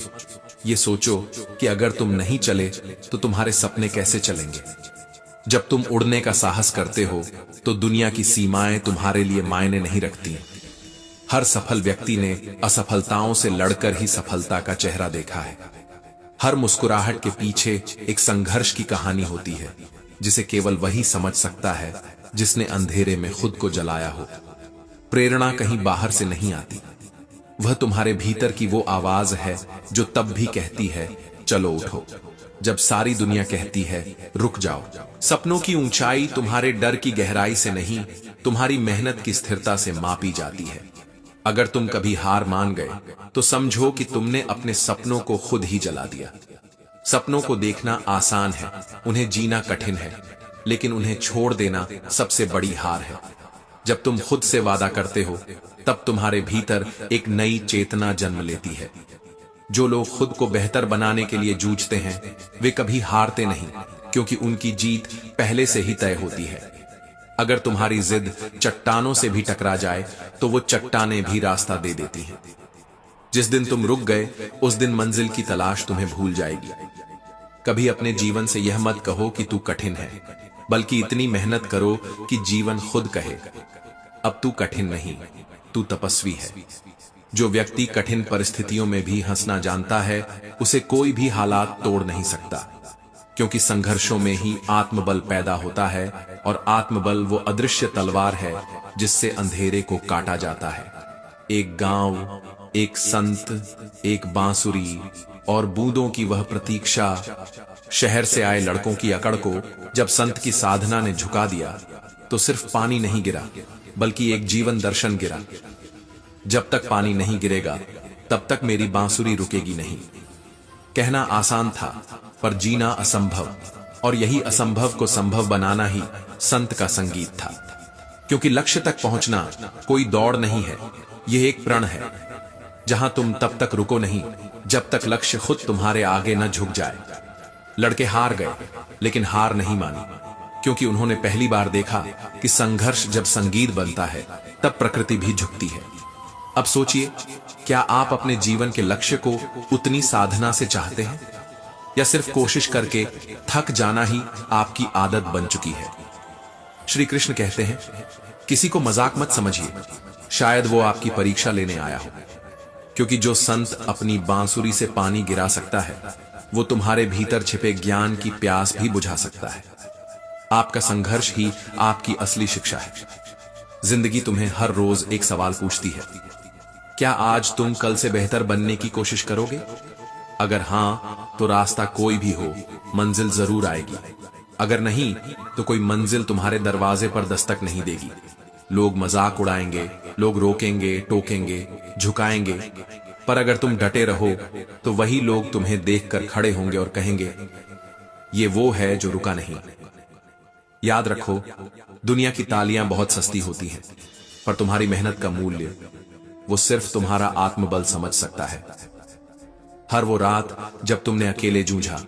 ये सोचो कि अगर तुम नहीं चले तो तुम्हारे सपने कैसे चलेंगे। जब तुम उड़ने का साहस करते हो, तो दुनिया की सीमाएं तुम्हारे लिए मायने नहीं रखती। हर सफल व्यक्ति ने असफलताओं से लड़कर ही सफलता का चेहरा देखा है। हर मुस्कुराहट के पीछे एक संघर्ष की कहानी होती है, जिसे केवल वही समझ सकता है जिसने अंधेरे में खुद को जलाया हो। प्रेरणा कहीं बाहर से नहीं आती, वह तुम्हारे भीतर की वो आवाज है जो तब भी कहती है, चलो उठो, जब सारी दुनिया कहती है, रुक जाओ। सपनों की ऊंचाई तुम्हारे डर की गहराई से नहीं, तुम्हारी मेहनत की स्थिरता से मापी जाती है। अगर तुम कभी हार मान गए, तो समझो कि तुमने अपने सपनों को खुद ही जला दिया। सपनों को देखना आसान है, उन्हें जीना कठिन है, लेकिन उन्हें छोड़ देना सबसे बड़ी हार है। जब तुम खुद से वादा करते हो, तब तुम्हारे भीतर एक नई चेतना जन्म लेती है। जो लोग खुद को बेहतर बनाने के लिए जूझते हैं, वे कभी हारते नहीं, क्योंकि उनकी जीत पहले से ही तय होती है। अगर तुम्हारी जिद चट्टानों से भी टकरा जाए, तो वो चट्टानें भी रास्ता दे देती हैं। जिस दिन तुम रुक गए, उस दिन मंजिल की तलाश तुम्हें भूल जाएगी। कभी अपने जीवन से यह मत कहो कि तू कठिन है, बल्कि इतनी मेहनत करो कि जीवन खुद कहे, अब तू कठिन नहीं, तू तपस्वी है। जो व्यक्ति कठिन परिस्थितियों में भी हंसना जानता है, उसे कोई भी हालात तोड़ नहीं सकता, क्योंकि संघर्षों में ही आत्मबल पैदा होता है, और आत्मबल वो अदृश्य तलवार है जिससे अंधेरे को काटा जाता है। एक गांव, एक संत, एक बांसुरी और बूंदों की वह प्रतीक्षा। शहर से आए लड़कों की अकड़ को जब संत की साधना ने झुका दिया, तो सिर्फ पानी नहीं गिरा, बल्कि एक जीवन दर्शन गिरा। जब तक पानी नहीं गिरेगा, तब तक मेरी बांसुरी रुकेगी नहीं। कहना आसान था, पर जीना असंभव, और यही असंभव को संभव बनाना ही संत का संगीत था। क्योंकि लक्ष्य तक पहुंचना कोई दौड़ नहीं है, यह एक प्रण है, जहां तुम तब तक रुको नहीं जब तक लक्ष्य खुद तुम्हारे आगे न झुक जाए। लड़के हार गए, लेकिन हार नहीं मानी, क्योंकि उन्होंने पहली बार देखा कि संघर्ष जब संगीत बनता है, तब प्रकृति भी झुकती है। अब सोचिए, क्या आप अपने जीवन के लक्ष्य को उतनी साधना से चाहते हैं, या सिर्फ कोशिश करके थक जाना ही आपकी आदत बन चुकी है? श्री कृष्ण कहते हैं, किसी को मजाक मत समझिए, शायद वो आपकी परीक्षा लेने आया हो। क्योंकि जो संत अपनी बांसुरी से पानी गिरा सकता है, वो तुम्हारे भीतर छिपे ज्ञान की प्यास भी बुझा सकता है। आपका संघर्ष ही आपकी असली शिक्षा है। जिंदगी तुम्हें हर रोज एक सवाल पूछती है, क्या आज तुम कल से बेहतर बनने की कोशिश करोगे? अगर हां, तो रास्ता कोई भी हो, मंजिल जरूर आएगी। अगर नहीं, तो कोई मंजिल तुम्हारे दरवाजे पर दस्तक नहीं देगी। लोग मजाक उड़ाएंगे, लोग रोकेंगे, टोकेंगे, झुकाएंगे, पर अगर तुम डटे रहो तो वही लोग तुम्हें देखकर खड़े होंगे और कहेंगे, ये वो है जो रुका नहीं। याद रखो, दुनिया की तालियां बहुत सस्ती होती हैं, पर तुम्हारी मेहनत का मूल्य वो सिर्फ तुम्हारा आत्मबल समझ सकता है। हर वो रात जब तुमने अकेले जूझा,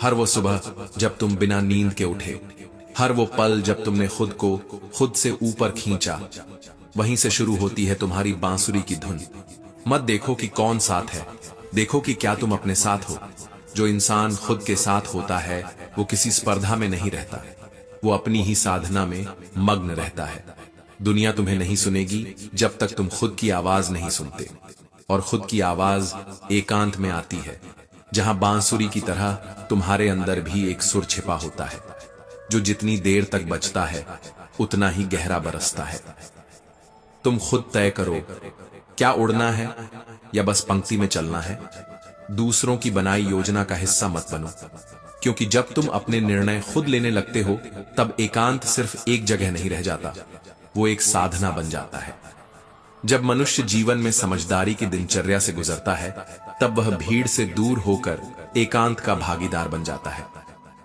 हर वो सुबह जब तुम बिना नींद के उठे, हर वो पल जब तुमने खुद को खुद से ऊपर खींचा, वहीं से शुरू होती है तुम्हारी बांसुरी की धुन। मत देखो कि कौन साथ है, देखो कि क्या तुम अपने साथ हो। जो इंसान खुद के साथ होता है, वो किसी स्पर्धा में नहीं रहता, वो अपनी ही साधना में मग्न रहता है। दुनिया तुम्हें नहीं सुनेगी जब तक तुम खुद की आवाज नहीं सुनते, और खुद की आवाज एकांत में आती है, जहां बांसुरी की तरह तुम्हारे अंदर भी एक सुर छिपा होता है, जो जितनी देर तक बजता है उतना ही गहरा बरसता है। तुम खुद तय करो, क्या उड़ना है या बस पंक्ति में चलना है। दूसरों की बनाई योजना का हिस्सा मत बनो, क्योंकि जब तुम अपने निर्णय खुद लेने लगते हो, तब एकांत सिर्फ एक जगह नहीं रह जाता, वो एक साधना बन जाता है। जब मनुष्य जीवन में समझदारी की दिनचर्या से गुजरता है, तब वह भीड़ से दूर होकर एकांत का भागीदार बन जाता है,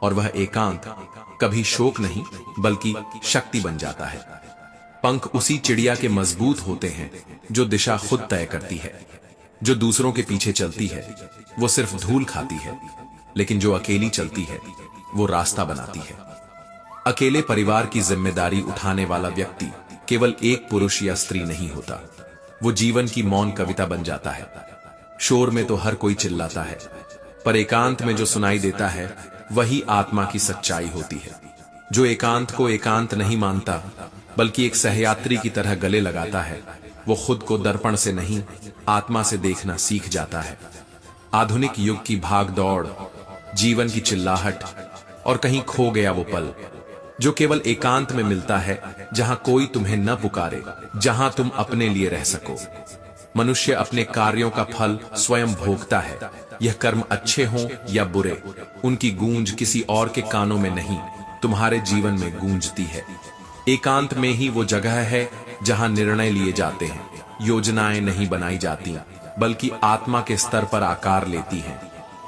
और वह एकांत कभी शोक नहीं बल्कि शक्ति बन जाता है। पंख उसी चिड़िया के मजबूत होते हैं जो दिशा खुद तय करती है। जो दूसरों के पीछे चलती है वो सिर्फ धूल खाती है, लेकिन जो अकेली चलती है वो रास्ता बनाती है। अकेले परिवार की जिम्मेदारी उठाने वाला व्यक्ति केवल एक पुरुष या स्त्री नहीं होता, वो जीवन की मौन कविता बन जाता है। शोर में तो हर कोई चिल्लाता है, पर एकांत में जो सुनाई देता है वही आत्मा की सच्चाई होती है। जो एकांत को एकांत नहीं मानता बल्कि एक सहयात्री की तरह गले लगाता है, वो खुद को दर्पण से नहीं आत्मा से देखना सीख जाता है। आधुनिक युग की भाग दौड़, जीवन की चिल्लाहट और कहीं खो गया वो पल जो केवल एकांत में मिलता है, जहां कोई तुम्हें न पुकारे, जहां तुम अपने लिए रह सको। मनुष्य अपने कार्यों का फल स्वयं भोगता है, यह कर्म अच्छे हों या बुरे, उनकी गूंज किसी और के कानों में नहीं, तुम्हारे जीवन में गूंजती है। एकांत में ही वो जगह है जहां निर्णय लिए जाते हैं, योजनाएं नहीं बनाई जाती बल्कि आत्मा के स्तर पर आकार लेती हैं।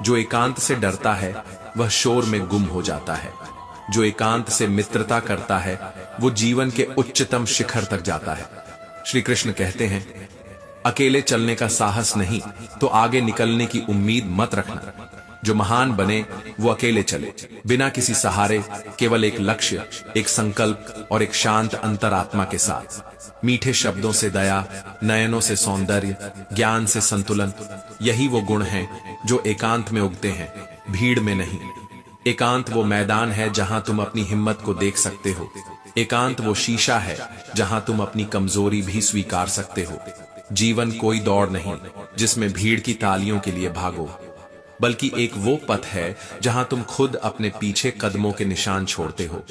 जो एकांत से डरता है वह शोर में गुम हो जाता है, जो एकांत से मित्रता करता है वो जीवन के उच्चतम शिखर तक जाता है। श्री कृष्ण कहते हैं, अकेले चलने का साहस नहीं तो आगे निकलने की उम्मीद मत रखना। जो महान बने वो अकेले चले, बिना किसी सहारे, केवल एक लक्ष्य, एक संकल्प और एक शांत अंतरात्मा के साथ। मीठे शब्दों से दया, नयनों से सौंदर्य, ज्ञान से संतुलन, यही वो गुण हैं जो एकांत में उगते हैं, भीड़ में नहीं। एकांत वो मैदान है जहां तुम अपनी हिम्मत को देख सकते हो। एकांत वो शीशा है जहां तुम अपनी कमजोरी भी स्वीकार सकते हो। जीवन कोई दौड़ नहीं जिसमें भीड़ की तालियों के लिए भागो, बल्कि एक वो पथ है जहां तुम खुद अपने पीछे कदमों के निशान छोड़ते हो।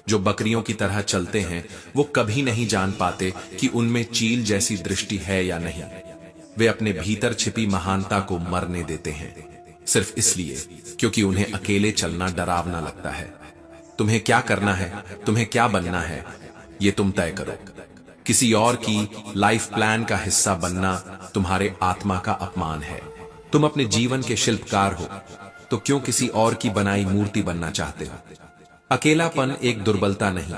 जो बकरियों की तरह चलते हैं वो कभी नहीं जान पाते कि उनमें चील जैसी दृष्टि है या नहीं। वे अपने भीतर छिपी महानता को मरने देते हैं, सिर्फ इसलिए क्योंकि उन्हें अकेले चलना डरावना लगता है। तुम्हें क्या करना है, तुम्हें क्या बनना है, ये तुम तय करो। किसी और की लाइफ प्लान का हिस्सा बनना तुम्हारे आत्मा का अपमान है। तुम अपने जीवन के शिल्पकार हो, तो क्यों किसी और की बनाई मूर्ति बनना चाहते हो? अकेलापन एक दुर्बलता नहीं,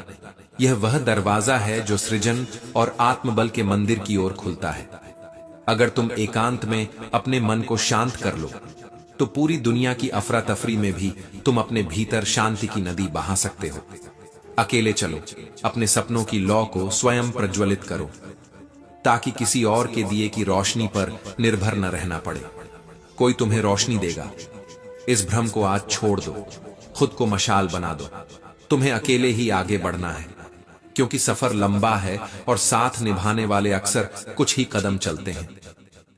यह वह दरवाजा है जो सृजन और आत्मबल के मंदिर की ओर खुलता है। अगर तुम एकांत में अपने मन को शांत कर लो, तो पूरी दुनिया की अफरा तफरी में भी तुम अपने भीतर शांति की नदी बहा सकते हो। अकेले चलो, अपने सपनों की लौ को स्वयं प्रज्वलित करो, ताकि किसी और के दिए की रोशनी पर निर्भर न रहना पड़े। कोई तुम्हें रोशनी देगा, इस भ्रम को आज छोड़ दो, खुद को मशाल बना दो। तुम्हें अकेले ही आगे बढ़ना है, क्योंकि सफर लंबा है और साथ निभाने वाले अक्सर कुछ ही कदम चलते हैं।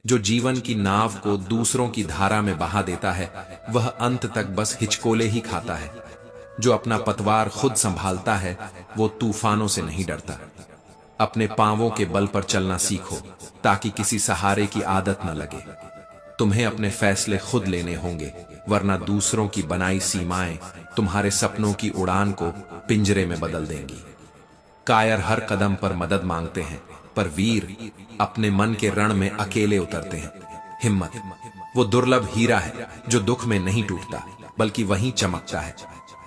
जो जीवन की नाव को दूसरों की धारा में बहा देता है वह अंत तक बस हिचकोले ही खाता है। जो अपना पतवार खुद संभालता है वो तूफानों से नहीं डरता। अपने पांवों के बल पर चलना सीखो ताकि किसी सहारे की आदत न लगे। तुम्हें अपने फैसले खुद लेने होंगे, वरना दूसरों की बनाई सीमाएं तुम्हारे सपनों की उड़ान को पिंजरे में बदल देंगी। कायर हर कदम पर मदद मांगते हैं, पर वीर अपने मन के रण में अकेले उतरते हैं। हिम्मत वो दुर्लभ हीरा है जो दुख में नहीं टूटता बल्कि वहीं चमकता है।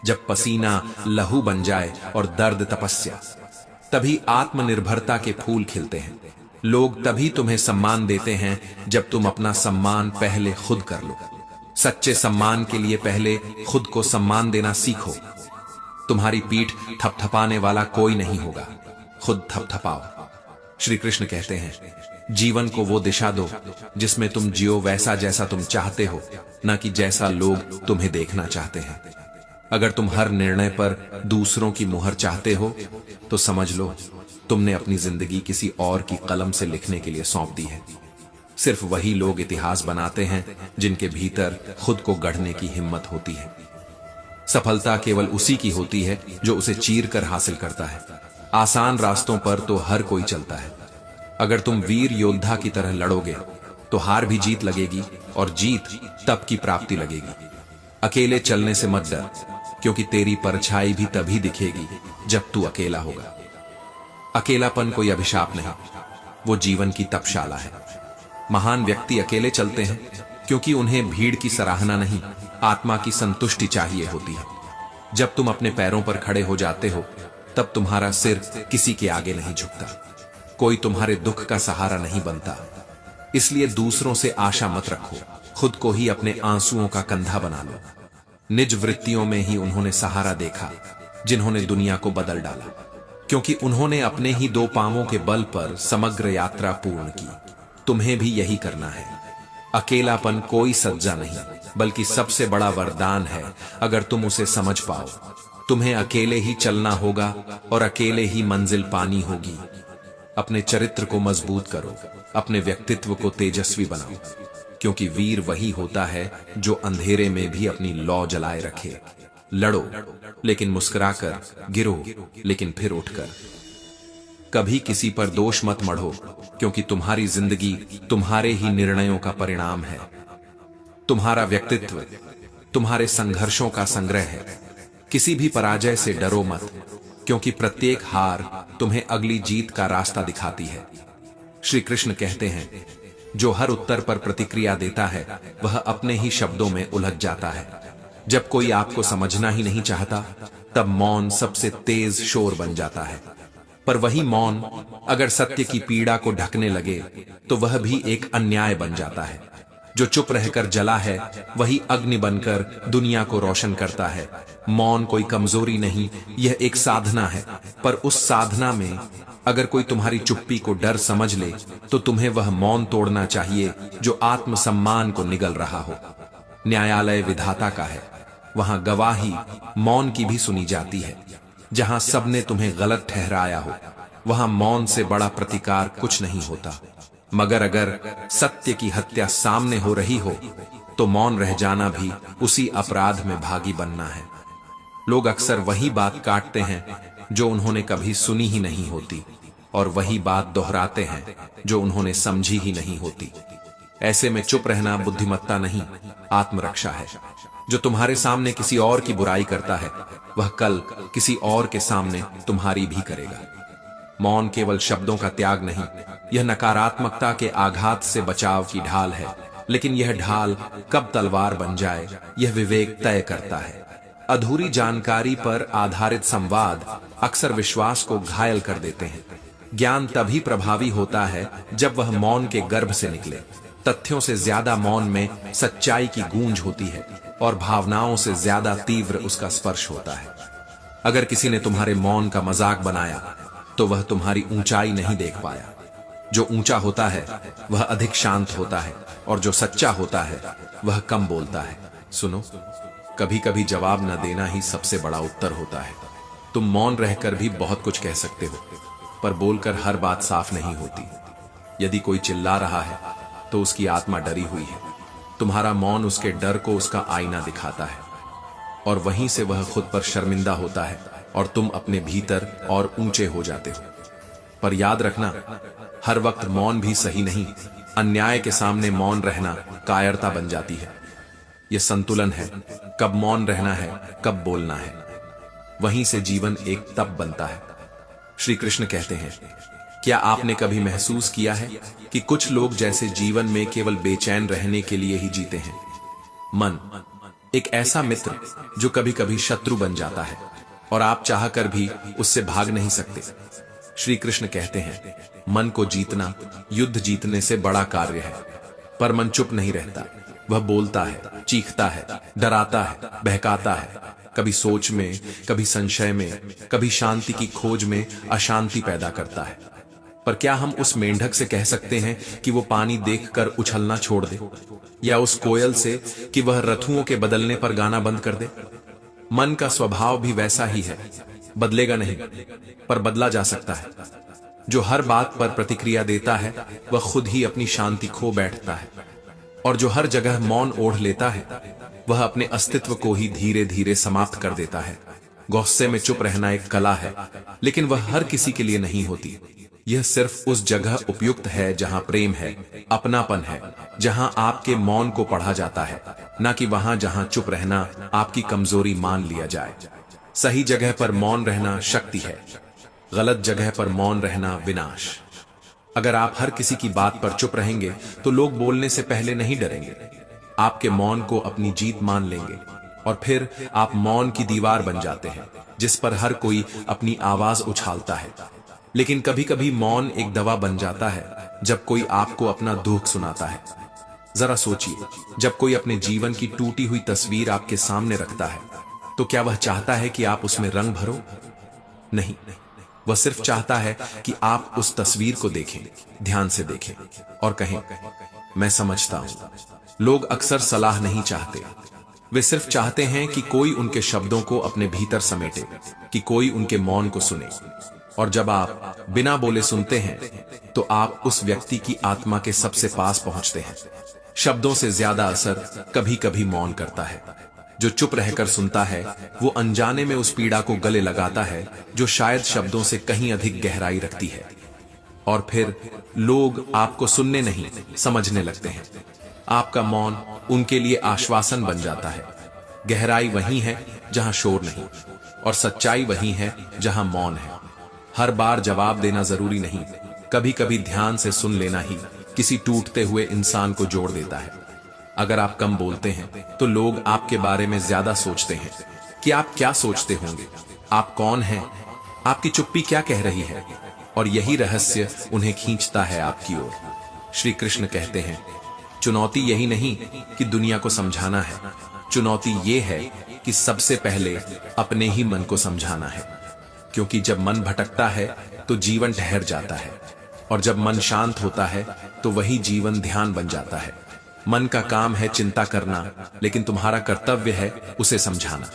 जब पसीना लहू बन जाए और दर्द तपस्या, तभी आत्मनिर्भरता के फूल खिलते हैं। लोग तभी तुम्हें सम्मान देते हैं जब तुम अपना सम्मान पहले खुद कर लो। सच्चे सम्मान के लिए पहले खुद को सम्मान देना सीखो। तुम्हारी पीठ थपथपाने वाला कोई नहीं होगा, खुद थपथपाओ। श्री कृष्ण कहते हैं, जीवन को वो दिशा दो जिसमें तुम जियो वैसा जैसा तुम चाहते हो, न कि जैसा लोग तुम्हें देखना चाहते हैं। अगर तुम हर निर्णय पर दूसरों की मुहर चाहते हो तो समझ लो तुमने अपनी जिंदगी किसी और की कलम से लिखने के लिए सौंप दी है। सिर्फ वही लोग इतिहास बनाते हैं जिनके भीतर खुद को गढ़ने की हिम्मत होती है। सफलता केवल उसी की होती है जो उसे चीर कर हासिल करता है। आसान रास्तों पर तो हर कोई चलता है। अगर तुम वीर योद्धा की तरह लड़ोगे तो हार भी जीत लगेगी और जीत तब की प्राप्ति लगेगी। अकेले चलने से मत डर, क्योंकि तेरी परछाई भी तभी दिखेगी जब तू अकेला होगा। अकेलापन कोई अभिशाप नहीं, वो जीवन की तपशाला है। महान व्यक्ति अकेले चलते हैं क्योंकि उन्हें भीड़ की सराहना नहीं, आत्मा की संतुष्टि चाहिए होती है। जब तुम अपने पैरों पर खड़े हो जाते हो तब तुम्हारा सिर किसी के आगे नहीं झुकता। कोई तुम्हारे दुख का सहारा नहीं बनता। इसलिए दूसरों से आशा मत रखो, खुद को ही अपने आंसुओं का कंधा बना लो। निज वृत्तियों में ही उन्होंने सहारा देखा जिन्होंने दुनिया को बदल डाला, क्योंकि उन्होंने अपने ही दो पांवों के बल पर समग्र यात्रा पूर्ण की। तुम्हें भी यही करना है। अकेलापन कोई सज्जा नहीं बल्कि सबसे बड़ा वरदान है अगर तुम उसे समझ पाओ। तुम्हें अकेले ही चलना होगा और अकेले ही मंजिल पानी होगी। अपने चरित्र को मजबूत करो, अपने व्यक्तित्व को तेजस्वी बनाओ, क्योंकि वीर वही होता है जो अंधेरे में भी अपनी लौ जलाए रखे। लड़ो लेकिन मुस्कुराकर, गिरो लेकिन फिर उठकर। कभी किसी पर दोष मत मढ़ो, क्योंकि तुम्हारी जिंदगी तुम्हारे ही निर्णयों का परिणाम है। तुम्हारा व्यक्तित्व तुम्हारे संघर्षों का संग्रह है। किसी भी पराजय से डरो मत, क्योंकि प्रत्येक हार तुम्हें अगली जीत का रास्ता दिखाती है। श्री कृष्ण कहते हैं, जो हर उत्तर पर प्रतिक्रिया देता है वह अपने ही शब्दों में उलझ जाता है। जब कोई आपको समझना ही नहीं चाहता तब मौन सबसे तेज शोर बन जाता है। पर वही मौन अगर सत्य की पीड़ा को ढकने लगे तो वह भी एक अन्याय बन जाता है। जो चुप रहकर जला है वही अग्नि बनकर दुनिया को रोशन करता है। मौन कोई कमजोरी नहीं, यह एक साधना है। पर उस साधना में अगर कोई तुम्हारी चुप्पी को डर समझ ले तो तुम्हें वह मौन तोड़ना चाहिए जो आत्मसम्मान को निगल रहा हो। न्यायालय विधाता का है, वहां गवाही मौन की भी सुनी जाती है। जहां सबने तुम्हें गलत ठहराया हो वहां मौन से बड़ा प्रतिकार कुछ नहीं होता। मगर अगर सत्य की हत्या सामने हो रही हो तो मौन रह जाना भी उसी अपराध में भागी बनना है। लोग अक्सर वही बात काटते हैं जो उन्होंने कभी सुनी ही नहीं होती, और वही बात दोहराते हैं जो उन्होंने समझी ही नहीं होती। ऐसे में चुप रहना बुद्धिमत्ता नहीं, आत्मरक्षा है। जो तुम्हारे सामने किसी और की बुराई करता है वह कल किसी और के सामने तुम्हारी भी करेगा। मौन केवल शब्दों का त्याग नहीं, यह नकारात्मकता के आघात से बचाव की ढाल है। लेकिन यह ढाल कब तलवार बन जाए यह विवेक तय करता है। अधूरी जानकारी पर आधारित संवाद अक्सर विश्वास को घायल कर देते हैं। ज्ञान तभी प्रभावी होता है जब वह मौन के गर्भ से निकले। तथ्यों से ज्यादा मौन में सच्चाई की गूंज होती है और भावनाओं से ज्यादा तीव्र उसका स्पर्श होता है। अगर किसी ने तुम्हारे मौन का मजाक बनाया तो वह तुम्हारी ऊंचाई नहीं देख पाया। जो ऊंचा होता है वह अधिक शांत होता है, और जो सच्चा होता है वह कम बोलता है। सुनो, कभी कभी जवाब न देना ही सबसे बड़ा उत्तर होता है। तुम मौन रहकर भी बहुत कुछ कह सकते हो, पर बोलकर हर बात साफ नहीं होती। यदि कोई चिल्ला रहा है तो उसकी आत्मा डरी हुई है। तुम्हारा मौन उसके डर को उसका आईना दिखाता है, और वहीं से वह खुद पर शर्मिंदा होता है और तुम अपने भीतर और ऊंचे हो जाते हो। पर याद रखना, हर वक्त मौन भी सही नहीं। अन्याय के सामने मौन रहना कायरता बन जाती है। यह संतुलन है, कब मौन रहना है, कब बोलना है। वहीं से जीवन एक तप बनता है। श्री कृष्ण कहते हैं, क्या आपने कभी महसूस किया है कि कुछ लोग जैसे जीवन में केवल बेचैन रहने के लिए ही जीते हैं? मन एक ऐसा मित्र जो कभी कभी शत्रु बन जाता है और आप चाहकर भी उससे भाग नहीं सकते। श्री कृष्ण कहते हैं, मन को जीतना युद्ध जीतने से बड़ा कार्य है। पर मन चुप नहीं रहता, वह बोलता है, चीखता है, डराता है, बहकाता है, कभी सोच में, कभी संशय में, कभी शांति की खोज में अशांति पैदा करता है। पर क्या हम उस मेंढक से कह सकते हैं कि वो पानी देखकर उछलना छोड़ दे, या उस कोयल से कि वह रथुओं के बदलने पर गाना बंद कर दे? मन का स्वभाव भी वैसा ही है, बदलेगा नहीं, पर बदला जा सकता है। जो हर बात पर प्रतिक्रिया देता है वह खुद ही अपनी शांति खो बैठता है, और जो हर जगह मौन ओढ़ लेता है वह अपने अस्तित्व को ही धीरे धीरे समाप्त कर देता है। गुस्से में चुप रहना एक कला है, लेकिन वह हर किसी के लिए नहीं होती। यह सिर्फ उस जगह उपयुक्त है जहां प्रेम है, अपनापन है, जहां आपके मौन को पढ़ा जाता है, न कि वहां जहां चुप रहना आपकी कमजोरी मान लिया जाए। सही जगह पर मौन रहना शक्ति है, गलत जगह पर मौन रहना विनाश। अगर आप हर किसी की बात पर चुप रहेंगे तो लोग बोलने से पहले नहीं डरेंगे, आपके मौन को अपनी जीत मान लेंगे, और फिर आप मौन की दीवार बन जाते हैं जिस पर हर कोई अपनी आवाज उछालता है। लेकिन कभी कभी मौन एक दवा बन जाता है जब कोई आपको अपना दुख सुनाता है। जरा सोचिए, जब कोई अपने जीवन की टूटी हुई तस्वीर आपके सामने रखता है तो क्या वह चाहता है कि आप उसमें रंग भरो? नहीं, वह सिर्फ चाहता है कि आप उस तस्वीर को देखें, ध्यान से देखें और कहें, मैं समझता हूं। लोग अक्सर सलाह नहीं चाहते, वे सिर्फ चाहते हैं कि कोई उनके शब्दों को अपने भीतर समेटे, कि कोई उनके मौन को सुने। और जब आप बिना बोले सुनते हैं तो आप उस व्यक्ति की आत्मा के सबसे पास पहुंचते हैं। शब्दों से ज्यादा असर कभी कभी मौन करता है। जो चुप रहकर सुनता है वो अनजाने में उस पीड़ा को गले लगाता है जो शायद शब्दों से कहीं अधिक गहराई रखती है। और फिर लोग आपको सुनने नहीं, समझने लगते हैं। आपका मौन उनके लिए आश्वासन बन जाता है। गहराई वही है जहां शोर नहीं, और सच्चाई वही है जहां मौन है। हर बार जवाब देना जरूरी नहीं, कभी कभी ध्यान से सुन लेना ही किसी टूटते हुए इंसान को जोड़ देता है। अगर आप कम बोलते हैं तो लोग आपके बारे में ज्यादा सोचते हैं कि आप क्या सोचते होंगे, आप कौन हैं, आपकी चुप्पी क्या कह रही है, और यही रहस्य उन्हें खींचता है आपकी ओर। श्री कृष्ण कहते हैं, चुनौती यही नहीं कि दुनिया को समझाना है, चुनौती ये है कि सबसे पहले अपने ही मन को समझाना है। क्योंकि जब मन भटकता है तो जीवन ठहर जाता है, और जब मन शांत होता है तो वही जीवन ध्यान बन जाता है। मन का काम है चिंता करना, लेकिन तुम्हारा कर्तव्य है उसे समझाना।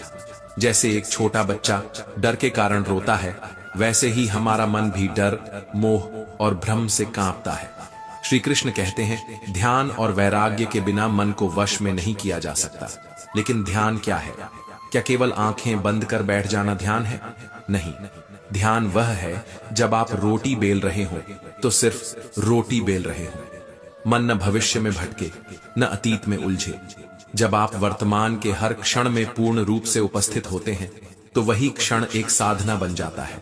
जैसे एक छोटा बच्चा डर के कारण रोता है, वैसे ही हमारा मन भी डर, मोह और भ्रम से कांपता है। श्री कृष्ण कहते हैं, ध्यान और वैराग्य के बिना मन को वश में नहीं किया जा सकता। लेकिन ध्यान क्या है? क्या केवल आंखें बंद कर बैठ जाना ध्यान है? नहीं, ध्यान वह है जब आप रोटी बेल रहे हो तो सिर्फ रोटी बेल रहे हो। मन न भविष्य में भटके, न अतीत में उलझे। जब आप वर्तमान के हर क्षण में पूर्ण रूप से उपस्थित होते हैं तो वही क्षण एक साधना बन जाता है,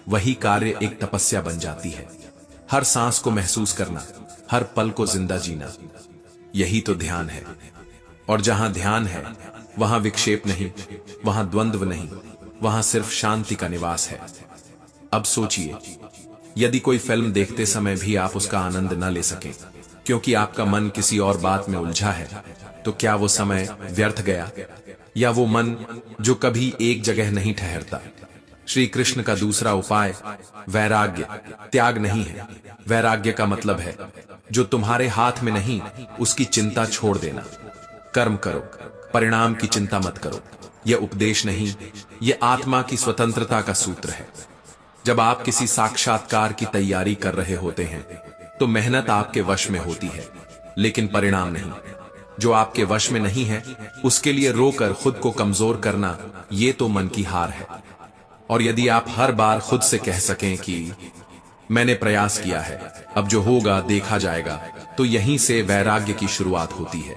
वही कार्य एक तपस्या बन जाती है। हर सांस को महसूस करना, हर पल को जिंदा जीना, यही तो ध्यान है। और जहां ध्यान है वहां विक्षेप नहीं, वहां द्वंद्व नहीं, वहां सिर्फ शांति का निवास है। अब सोचिए, यदि कोई फिल्म देखते समय भी आप उसका आनंद न ले सकें क्योंकि आपका मन किसी और बात में उलझा है, तो क्या वो समय व्यर्थ गया? या वो मन जो कभी एक जगह नहीं ठहरता? श्री कृष्ण का दूसरा उपाय वैराग्य, त्याग नहीं है। वैराग्य का मतलब है जो तुम्हारे हाथ में नहीं उसकी चिंता छोड़ देना। कर्म करो, परिणाम की चिंता मत करो। यह उपदेश नहीं, यह आत्मा की स्वतंत्रता का सूत्र है। जब आप किसी साक्षात्कार की तैयारी कर रहे होते हैं तो मेहनत आपके वश में होती है, लेकिन परिणाम नहीं। जो आपके वश में नहीं है उसके लिए रोकर खुद को कमजोर करना, ये तो मन की हार है। और यदि आप हर बार खुद से कह सकें कि मैंने प्रयास किया है, अब जो होगा देखा जाएगा, तो यहीं से वैराग्य की शुरुआत होती है।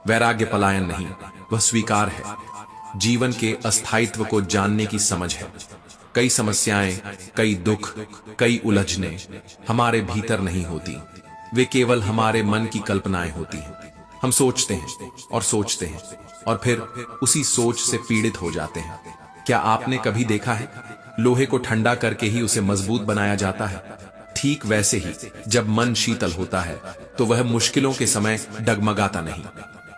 वैराग्य पलायन नहीं, वह स्वीकार है। जीवन के अस्थायित्व को जानने की समझ है। कई समस्याएं, कई दुख, कई उलझने हमारे भीतर नहीं होती, वे केवल हमारे मन की कल्पनाएं होती हैं। हम सोचते हैं और सोचते हैं और फिर उसी सोच से पीड़ित हो जाते हैं। क्या आपने कभी देखा है लोहे को ठंडा करके ही उसे मजबूत बनाया जाता है? ठीक वैसे ही जब मन शीतल होता है तो वह मुश्किलों के समय डगमगाता नहीं।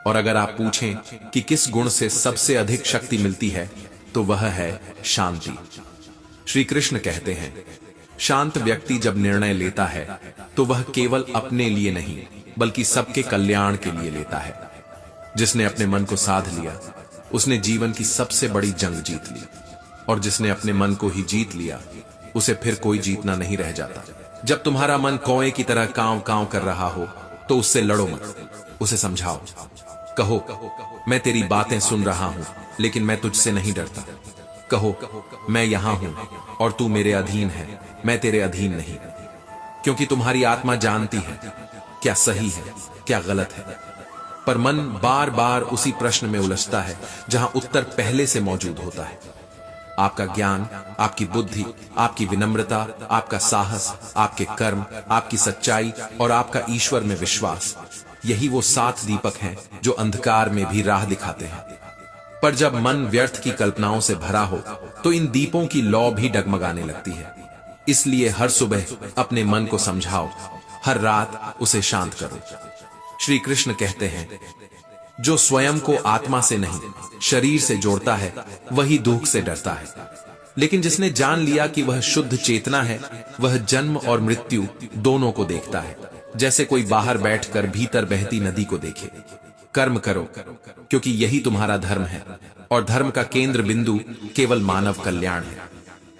और अगर आप पूछें कि किस गुण से सबसे अधिक शक्ति मिलती है, तो वह है शांति। श्री कृष्ण कहते हैं, शांत व्यक्ति जब निर्णय लेता है तो वह केवल अपने लिए नहीं बल्कि सबके कल्याण के लिए लेता है। जिसने अपने मन को साध लिया उसने जीवन की सबसे बड़ी जंग जीत ली, और जिसने अपने मन को ही जीत लिया उसे फिर कोई जीतना नहीं रह जाता। जब तुम्हारा मन कौए की तरह कांव कांव कर रहा हो तो उससे लड़ो मत, उसे समझाओ। कहो, मैं तेरी बातें सुन रहा हूं लेकिन मैं तुझसे नहीं डरता। कहो, मैं यहां हूं और तू मेरे अधीन है, मैं तेरे अधीन नहीं। क्योंकि तुम्हारी आत्मा जानती है क्या सही है, क्या गलत है। पर मन बार बार उसी प्रश्न में उलझता है जहां उत्तर पहले से मौजूद होता है। आपका ज्ञान, आपकी बुद्धि, आपकी विनम्रता, आपका साहस, आपके कर्म, आपकी सच्चाई और आपका ईश्वर में विश्वास, यही वो 7 दीपक हैं जो अंधकार में भी राह दिखाते हैं। पर जब मन व्यर्थ की कल्पनाओं से भरा हो तो इन दीपों की लौ भी डगमगाने लगती है। इसलिए हर सुबह अपने मन को समझाओ, हर रात उसे शांत करो। श्री कृष्ण कहते हैं, जो स्वयं को आत्मा से नहीं शरीर से जोड़ता है वही दुख से डरता है। लेकिन जिसने जान लिया कि वह शुद्ध चेतना है, वह जन्म और मृत्यु दोनों को देखता है, जैसे कोई बाहर बैठकर भीतर बहती नदी को देखे। कर्म करो क्योंकि यही तुम्हारा धर्म है, और धर्म का केंद्र बिंदु केवल मानव कल्याण है।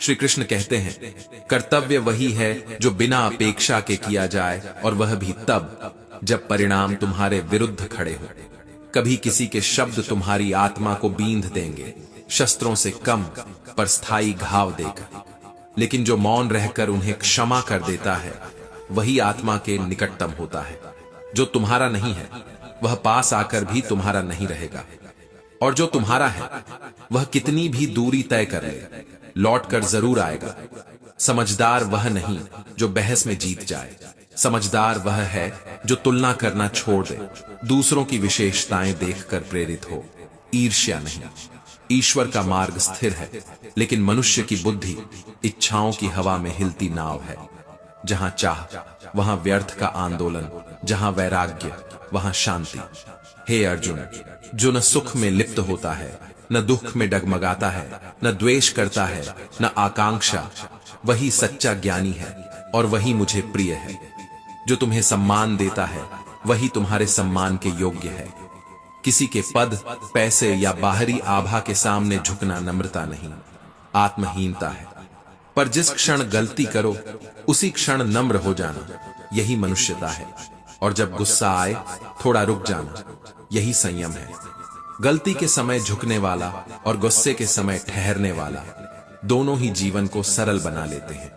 श्री कृष्ण कहते हैं, कर्तव्य वही है जो बिना अपेक्षा के किया जाए, और वह भी तब जब परिणाम तुम्हारे विरुद्ध खड़े हो। कभी किसी के शब्द तुम्हारी आत्मा को बींध देंगे, शस्त्रों से कम पर स्थायी घाव देकर। लेकिन जो मौन रहकर उन्हें क्षमा कर देता है वही आत्मा के निकटतम होता है। जो तुम्हारा नहीं है वह पास आकर भी तुम्हारा नहीं रहेगा, और जो तुम्हारा है वह कितनी भी दूरी तय कर ले लौटकर जरूर आएगा। समझदार वह नहीं जो बहस में जीत जाए, समझदार वह है जो तुलना करना छोड़ दे, दूसरों की विशेषताएं देखकर प्रेरित हो। ईर्ष्या नहीं। ईश्वर का मार्ग स्थिर है, लेकिन मनुष्य की बुद्धि इच्छाओं की हवा में हिलती नाव है। जहां चाह वहां व्यर्थ का आंदोलन, जहां वैराग्य वहां शांति। हे अर्जुन, जो न सुख में लिप्त होता है, न दुख में डगमगाता है, न द्वेष करता है, न आकांक्षा, वही सच्चा ज्ञानी है और वही मुझे प्रिय है। जो तुम्हें सम्मान देता है वही तुम्हारे सम्मान के योग्य है। किसी के पद, पैसे या बाहरी आभा के सामने झुकना नम्रता नहीं, आत्महीनता है। पर जिस क्षण गलती करो उसी क्षण नम्र हो जाना, यही मनुष्यता है। और जब गुस्सा आए थोड़ा रुक जाना, यही संयम है। गलती के समय झुकने वाला और गुस्से के समय ठहरने वाला, दोनों ही जीवन को सरल बना लेते हैं।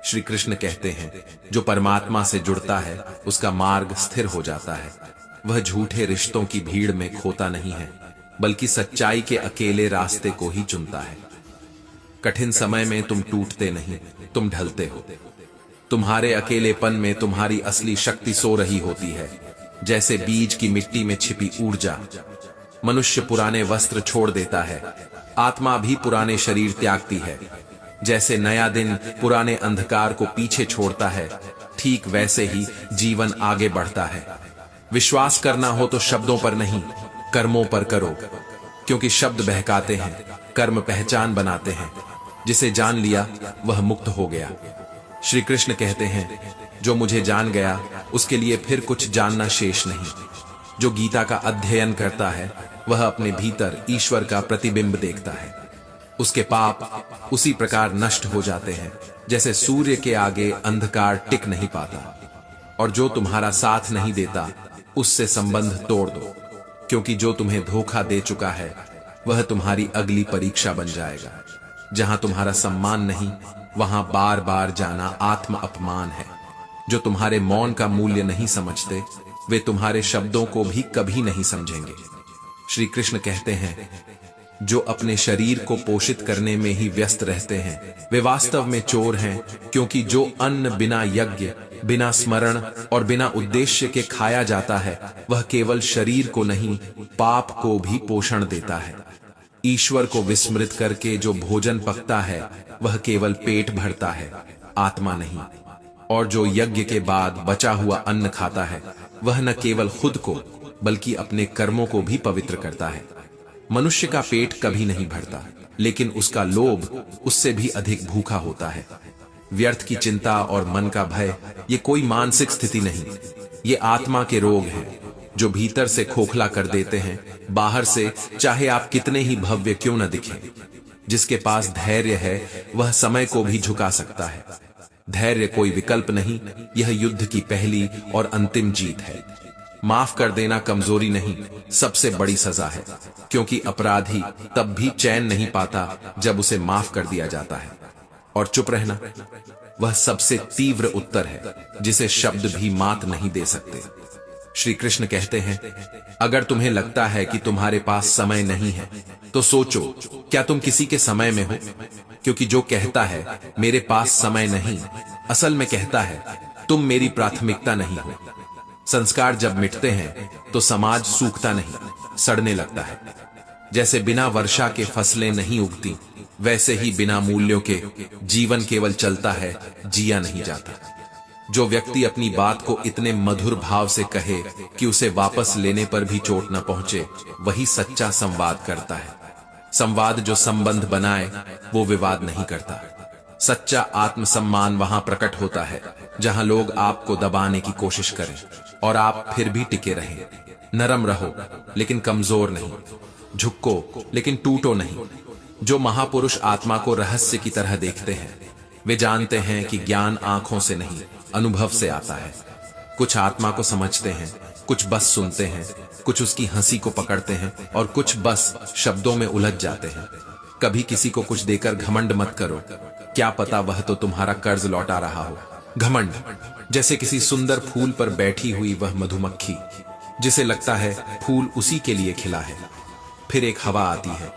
श्री कृष्ण कहते हैं, जो परमात्मा से जुड़ता है उसका मार्ग स्थिर हो जाता है। वह झूठे रिश्तों की भीड़ में खोता नहीं है, बल्कि सच्चाई के अकेले रास्ते को ही चुनता है। कठिन समय में तुम टूटते नहीं, तुम ढलते हो। तुम्हारे अकेलेपन में तुम्हारी असली शक्ति सो रही होती है, जैसे बीज की मिट्टी में छिपी ऊर्जा। मनुष्य पुराने वस्त्र छोड़ देता है, आत्मा भी पुराने शरीर त्यागती है। जैसे नया दिन पुराने अंधकार को पीछे छोड़ता है, ठीक वैसे ही जीवन आगे बढ़ता है। विश्वास करना हो तो शब्दों पर नहीं, कर्मों पर करो, क्योंकि शब्द बहकाते हैं, कर्म पहचान बनाते हैं। जिसे जान लिया वह मुक्त हो गया। श्री कृष्ण कहते हैं, जो मुझे जान गया उसके लिए फिर कुछ जानना शेष नहीं। जो गीता का अध्ययन करता है वह अपने भीतर ईश्वर का प्रतिबिंब देखता है। उसके पाप उसी प्रकार नष्ट हो जाते हैं जैसे सूर्य के आगे अंधकार टिक नहीं पाता। और जो तुम्हारा साथ नहीं देता उससे संबंध तोड़ दो, क्योंकि जो तुम्हें धोखा दे चुका है वह तुम्हारी अगली परीक्षा बन जाएगा। जहां तुम्हारा सम्मान नहीं, वहां बार बार जाना आत्म अपमान है। जो तुम्हारे मौन का मूल्य नहीं समझते, वे तुम्हारे शब्दों को भी कभी नहीं समझेंगे। श्री कृष्ण कहते हैं, जो अपने शरीर को पोषित करने में ही व्यस्त रहते हैं वे वास्तव में चोर हैं, क्योंकि जो अन्न बिना यज्ञ, बिना स्मरण और बिना उद्देश्य के खाया जाता है वह केवल शरीर को नहीं, पाप को भी पोषण देता है। ईश्वर को विस्मृत करके जो भोजन पकता है वह केवल पेट भरता है, आत्मा नहीं। और जो यज्ञ के बाद बचा हुआ अन्न खाता है वह न केवल खुद को बल्कि अपने कर्मों को भी पवित्र करता है। मनुष्य का पेट कभी नहीं भरता, लेकिन उसका लोभ उससे भी अधिक भूखा होता है। व्यर्थ की चिंता और मन का भय ये कोई मानसिक स्थिति नहीं, ये आत्मा के रोग हैं जो भीतर से खोखला कर देते हैं, बाहर से चाहे आप कितने ही भव्य क्यों न दिखें। जिसके पास धैर्य है वह समय को भी झुका सकता है। धैर्य कोई विकल्प नहीं, यह युद्ध की पहली और अंतिम जीत है। माफ कर देना कमजोरी नहीं, सबसे बड़ी सजा है, क्योंकि अपराधी तब भी चैन नहीं पाता जब उसे माफ कर दिया जाता है। और चुप रहना वह सबसे तीव्र उत्तर है जिसे शब्द भी मात नहीं दे सकते। श्री कृष्ण कहते हैं, अगर तुम्हें लगता है कि तुम्हारे पास समय नहीं है तो सोचो, क्या तुम किसी के समय में हो? क्योंकि जो कहता है मेरे पास समय नहीं, असल में कहता है तुम मेरी प्राथमिकता नहीं हो। संस्कार जब मिटते हैं तो समाज सूखता नहीं, सड़ने लगता है। जैसे बिना वर्षा के फसलें नहीं उगती, वैसे ही बिना मूल्यों के जीवन केवल चलता है, जिया नहीं जाता। जो व्यक्ति अपनी बात को इतने मधुर भाव से कहे कि उसे वापस लेने पर भी चोट न पहुंचे, वही सच्चा संवाद करता है। संवाद जो संबंध बनाए वो विवाद नहीं करता। सच्चा आत्मसम्मान वहां प्रकट होता है जहां लोग आपको दबाने की कोशिश करें और आप फिर भी टिके रहें। नरम रहो लेकिन कमजोर नहीं, झुको लेकिन टूटो नहीं। जो महापुरुष आत्मा को रहस्य की तरह देखते हैं वे जानते हैं कि ज्ञान आंखों से नहीं, अनुभव से आता है। कुछ आत्मा को समझते हैं, कुछ बस सुनते हैं, कुछ उसकी हंसी को पकड़ते हैं और कुछ बस शब्दों में उलझ जाते हैं। कभी किसी को कुछ देकर घमंड मत करो, क्या पता वह तो तुम्हारा कर्ज लौटा रहा हो। घमंड जैसे किसी सुंदर फूल पर बैठी हुई वह मधुमक्खी जिसे लगता है फूल उसी के लिए खिला है। फिर एक हवा आती है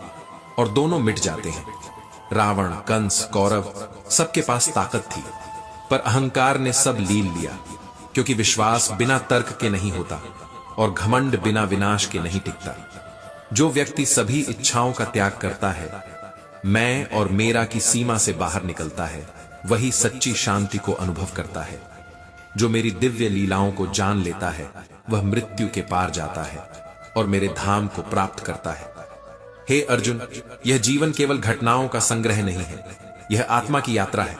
और दोनों मिट जाते हैं। रावण, कंस, कौरव सबके पास ताकत थी, पर अहंकार ने सब लील लिया, क्योंकि विश्वास बिना तर्क के नहीं होता और घमंड बिना विनाश के नहीं टिकता। जो व्यक्ति सभी इच्छाओं का त्याग करता है, मैं और मेरा की सीमा से बाहर निकलता है, वही सच्ची शांति को अनुभव करता है। जो मेरी दिव्य लीलाओं को जान लेता है वह मृत्यु के पार जाता है और मेरे धाम को प्राप्त करता है। हे अर्जुन, यह जीवन केवल घटनाओं का संग्रह नहीं है, यह आत्मा की यात्रा है।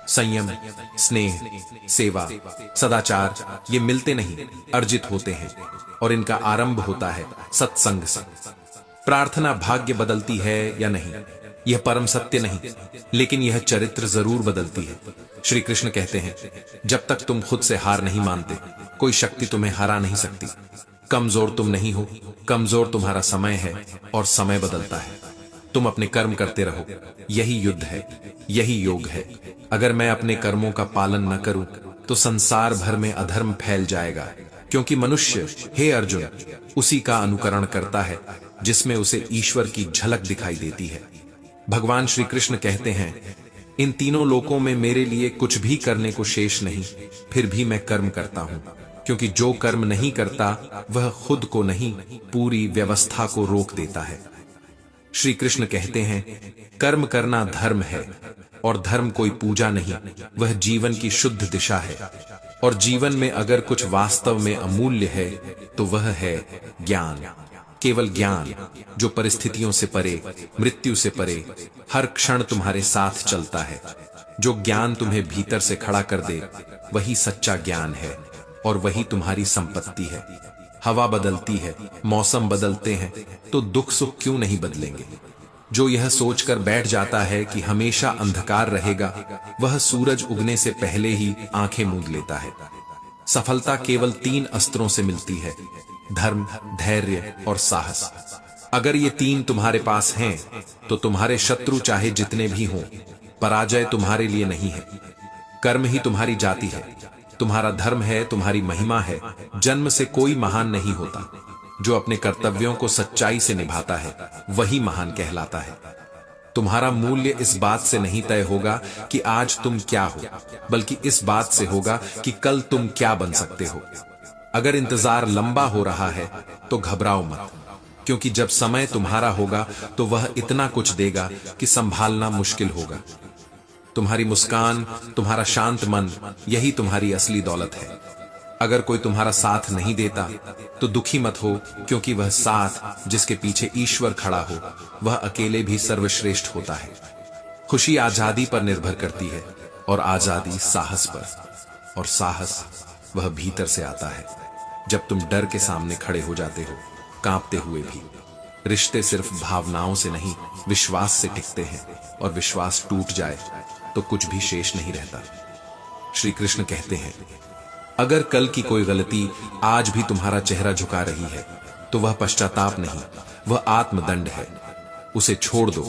संयम, स्नेह, सेवा, सदाचार ये मिलते नहीं, अर्जित होते हैं और इनका आरंभ होता है सत्संग से। प्रार्थना भाग्य बदलती है या नहीं, यह परम सत्य नहीं, लेकिन यह चरित्र जरूर बदलती है। श्री कृष्ण कहते हैं, जब तक तुम खुद से हार नहीं मानते, कोई शक्ति तुम्हें हरा नहीं सकती। कमजोर तुम नहीं हो, कमजोर तुम्हारा समय है और समय बदलता है। तुम अपने कर्म करते रहो, यही युद्ध है, यही योग है। अगर मैं अपने कर्मों का पालन न करूं तो संसार भर में अधर्म फैल जाएगा, क्योंकि मनुष्य, हे अर्जुन, उसी का अनुकरण करता है जिसमें उसे ईश्वर की झलक दिखाई देती है। भगवान श्री कृष्ण कहते हैं, इन तीनों लोकों में मेरे लिए कुछ भी करने को शेष नहीं, फिर भी मैं कर्म करता हूं, क्योंकि जो कर्म नहीं करता वह खुद को नहीं, पूरी व्यवस्था को रोक देता है। श्री कृष्ण कहते हैं, कर्म करना धर्म है और धर्म कोई पूजा नहीं, वह जीवन की शुद्ध दिशा है। और जीवन में अगर कुछ वास्तव में अमूल्य है तो वह है ज्ञान। केवल ज्ञान जो परिस्थितियों से परे, मृत्यु से परे, हर क्षण तुम्हारे साथ चलता है। जो ज्ञान तुम्हें भीतर से खड़ा कर दे वही सच्चा ज्ञान है और वही तुम्हारी संपत्ति है। हवा बदलती है, मौसम बदलते हैं, तो दुख सुख क्यों नहीं बदलेंगे। जो यह सोचकर बैठ जाता है कि हमेशा अंधकार रहेगा, वह सूरज उगने से पहले ही आंखें मूंद लेता है। सफलता केवल 3 अस्त्रों से मिलती है, धर्म, धैर्य और साहस। अगर ये 3 तुम्हारे पास हैं, तो तुम्हारे शत्रु चाहे जितने भी हों, पराजय तुम्हारे लिए नहीं है। कर्म ही तुम्हारी जाति है, तुम्हारा धर्म है, तुम्हारी महिमा है। जन्म से कोई महान नहीं होता, जो अपने कर्तव्यों को सच्चाई से निभाता है वही महान कहलाता है। तुम्हारा मूल्य इस बात से नहीं तय होगा कि आज तुम क्या हो, बल्कि इस बात से होगा कि कल तुम क्या बन सकते हो। अगर इंतजार लंबा हो रहा है तो घबराओ मत, क्योंकि जब समय तुम्हारा होगा तो वह इतना कुछ देगा कि संभालना मुश्किल होगा। तुम्हारी मुस्कान, तुम्हारा शांत मन, यही तुम्हारी असली दौलत है। अगर कोई तुम्हारा साथ नहीं देता तो दुखी मत हो, क्योंकि वह साथ जिसके पीछे ईश्वर खड़ा हो वह अकेले भी सर्वश्रेष्ठ होता है। खुशी आजादी पर निर्भर करती है और आजादी साहस पर, और साहस वह भीतर से आता है। जब तुम डर के सामने खड़े हो जाते हो, कांपते हुए भी। रिश्ते सिर्फ भावनाओं से नहीं, विश्वास से टिकते हैं, और विश्वास टूट जाए तो कुछ भी शेष नहीं रहता। श्री कृष्ण कहते हैं, अगर कल की कोई गलती आज भी तुम्हारा चेहरा झुका रही है तो वह पश्चाताप नहीं, वह आत्मदंड है। उसे छोड़ दो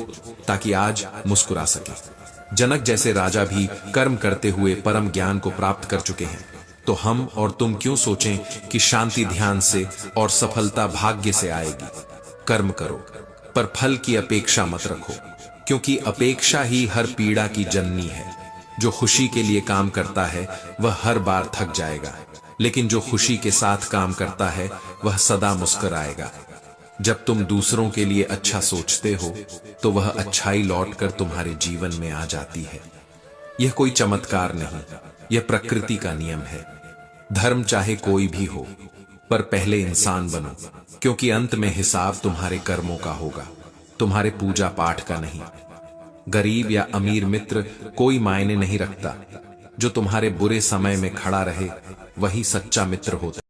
ताकि आज मुस्कुरा सके। जनक जैसे राजा भी कर्म करते हुए परम ज्ञान को प्राप्त कर चुके हैं, तो हम और तुम क्यों सोचें कि शांति ध्यान से और सफलता भाग्य से आएगी। कर्म करो, पर फल की अपेक्षा मत रखो, क्योंकि अपेक्षा ही हर पीड़ा की जननी है। जो खुशी के लिए काम करता है वह हर बार थक जाएगा, लेकिन जो खुशी के साथ काम करता है वह सदा मुस्कुराएगा। जब तुम दूसरों के लिए अच्छा सोचते हो तो वह अच्छाई लौटकर तुम्हारे जीवन में आ जाती है। यह कोई चमत्कार नहीं, यह प्रकृति का नियम है। धर्म चाहे कोई भी हो, पर पहले इंसान बनो, क्योंकि अंत में हिसाब तुम्हारे कर्मों का होगा, तुम्हारे पूजा पाठ का नहीं। गरीब या अमीर मित्र कोई मायने नहीं रखता, जो तुम्हारे बुरे समय में खड़ा रहे वही सच्चा मित्र होता है।